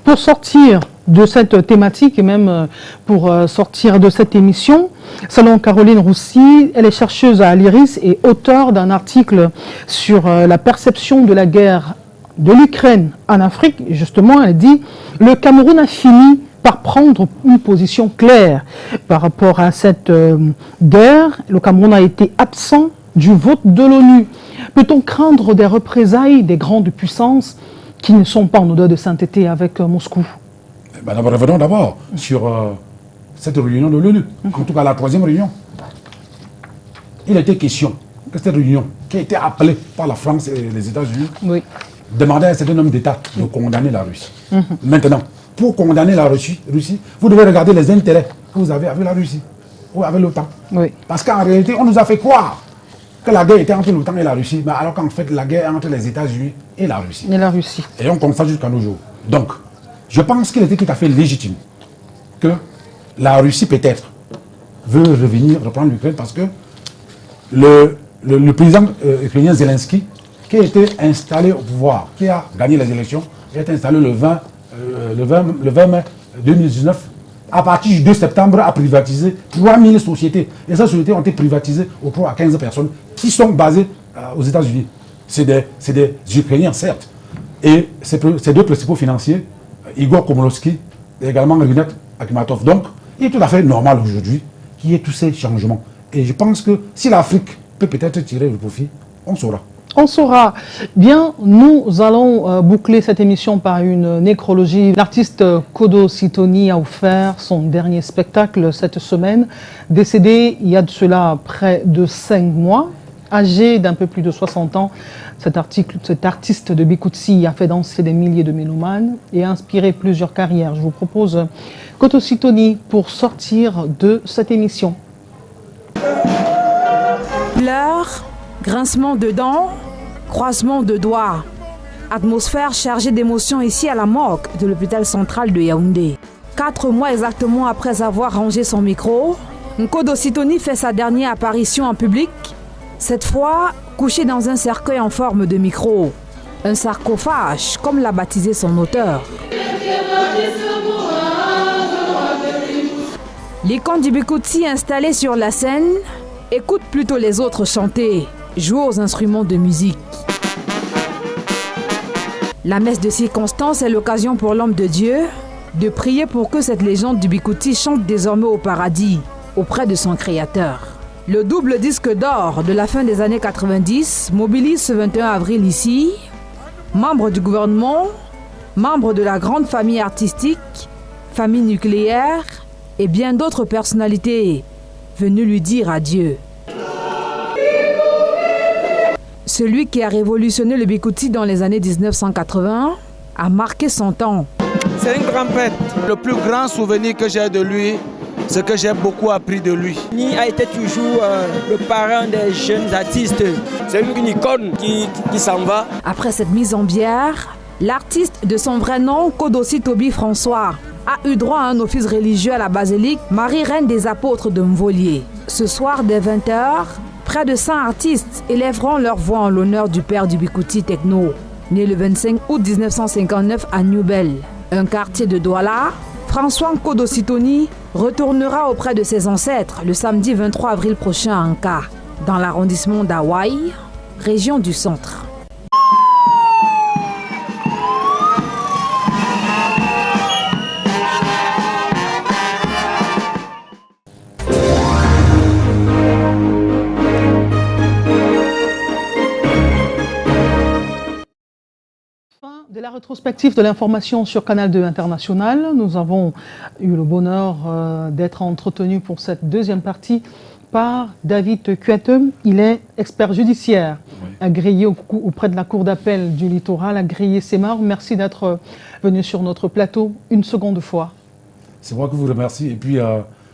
Pour sortir de cette thématique et même pour sortir de cette émission, selon Caroline Roussy, elle est chercheuse à l'IRIS et auteure d'un article sur la perception de la guerre de l'Ukraine en Afrique. Justement, elle dit « Le Cameroun a fini par prendre une position claire par rapport à cette guerre. Le Cameroun a été absent du vote de l'ONU. Peut-on craindre des représailles des grandes puissances qui ne sont pas en odeur de sainteté avec Moscou? Madame, revenons d'abord sur cette réunion de l'ONU, en tout cas la 3e réunion. Il était question que cette réunion, qui a été appelée par la France et les États-Unis, demandait à un certain nombre d'États de condamner la Russie. Maintenant, pour condamner la Russie, vous devez regarder les intérêts que vous avez avec la Russie, ou avec l'OTAN. Parce qu'en réalité, on nous a fait croire que la guerre était entre l'OTAN et la Russie, mais alors qu'en fait, la guerre est entre les États-Unis et la Russie. Et on constate jusqu'à nos jours. Donc, je pense qu'il était tout à fait légitime que la Russie, peut-être, veut revenir, reprendre l'Ukraine, parce que le président ukrainien Zelensky, qui a été installé au pouvoir, qui a gagné les élections, qui a été installé le 20 mai 2019, à partir du 2 septembre, a privatisé 3000 sociétés. Et ces sociétés ont été privatisées autour de 15 personnes qui sont basées aux États-Unis. C'est des Ukrainiens, certes. Et ces 2 principaux financiers, Igor Komolowski et également Rinat Akhmatov. Donc, il est tout à fait normal aujourd'hui qu'il y ait tous ces changements. Et je pense que si l'Afrique peut peut-être tirer le profit, on saura. On saura. Bien, nous allons boucler cette émission par une nécrologie. L'artiste Kodo Sitoni a offert son dernier spectacle cette semaine, décédé il y a de cela près de 5 mois. Âgé d'un peu plus de 60 ans, cet artiste de Bikutsi a fait danser des milliers de mélomanes et a inspiré plusieurs carrières. Je vous propose Kodo Sitoni pour sortir de cette émission. Pleurs, grincement de dents, croisement de doigts. Atmosphère chargée d'émotions ici à la morgue de l'hôpital central de Yaoundé. 4 mois exactement après avoir rangé son micro, Kodo Sitoni fait sa dernière apparition en public. Cette fois, couché dans un cercueil en forme de micro. Un sarcophage, comme l'a baptisé son auteur. L'icône du Bikutsi installé sur la scène écoute plutôt les autres chanter, jouer aux instruments de musique. La messe de circonstance est l'occasion pour l'homme de Dieu de prier pour que cette légende du Bikutsi chante désormais au paradis, auprès de son créateur. Le double disque d'or de la fin des années 90 mobilise ce 21 avril ici, membres du gouvernement, membres de la grande famille artistique, famille nucléaire et bien d'autres personnalités venues lui dire adieu. Celui qui a révolutionné le Bikutsi dans les années 1980 a marqué son temps. C'est un grand prêtre. Le plus grand souvenir que j'ai de lui, c'est que j'ai beaucoup appris de lui. Ni a été toujours le parent des jeunes artistes. C'est une icône qui s'en va. Après cette mise en bière, l'artiste de son vrai nom, Kodo Sitoni François, a eu droit à un office religieux à la basilique Marie-Reine des Apôtres de Mvolier. Ce soir, dès 20h, près de 100 artistes élèveront leur voix en l'honneur du père du Bikutsi Techno, né le 25 août 1959 à Newbel, un quartier de Douala. François Kodo Sitoni retournera auprès de ses ancêtres le samedi 23 avril prochain à Anka, dans l'arrondissement d'Hawaï, région du Centre. De la rétrospective de l'information sur Canal 2 International, nous avons eu le bonheur d'être entretenus pour cette deuxième partie par David Kuetem. Il est expert judiciaire, agréé auprès de la Cour d'appel du littoral, agréé Semar. Merci d'être venu sur notre plateau une seconde fois. C'est moi qui vous remercie et puis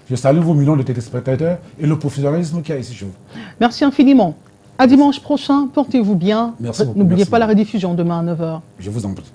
je salue vos millions de téléspectateurs et le professionnalisme qu'il y a ici chez vous. Merci infiniment. À dimanche prochain, portez-vous bien. Merci beaucoup. N'oubliez pas la rediffusion demain à 9h. Je vous en prie.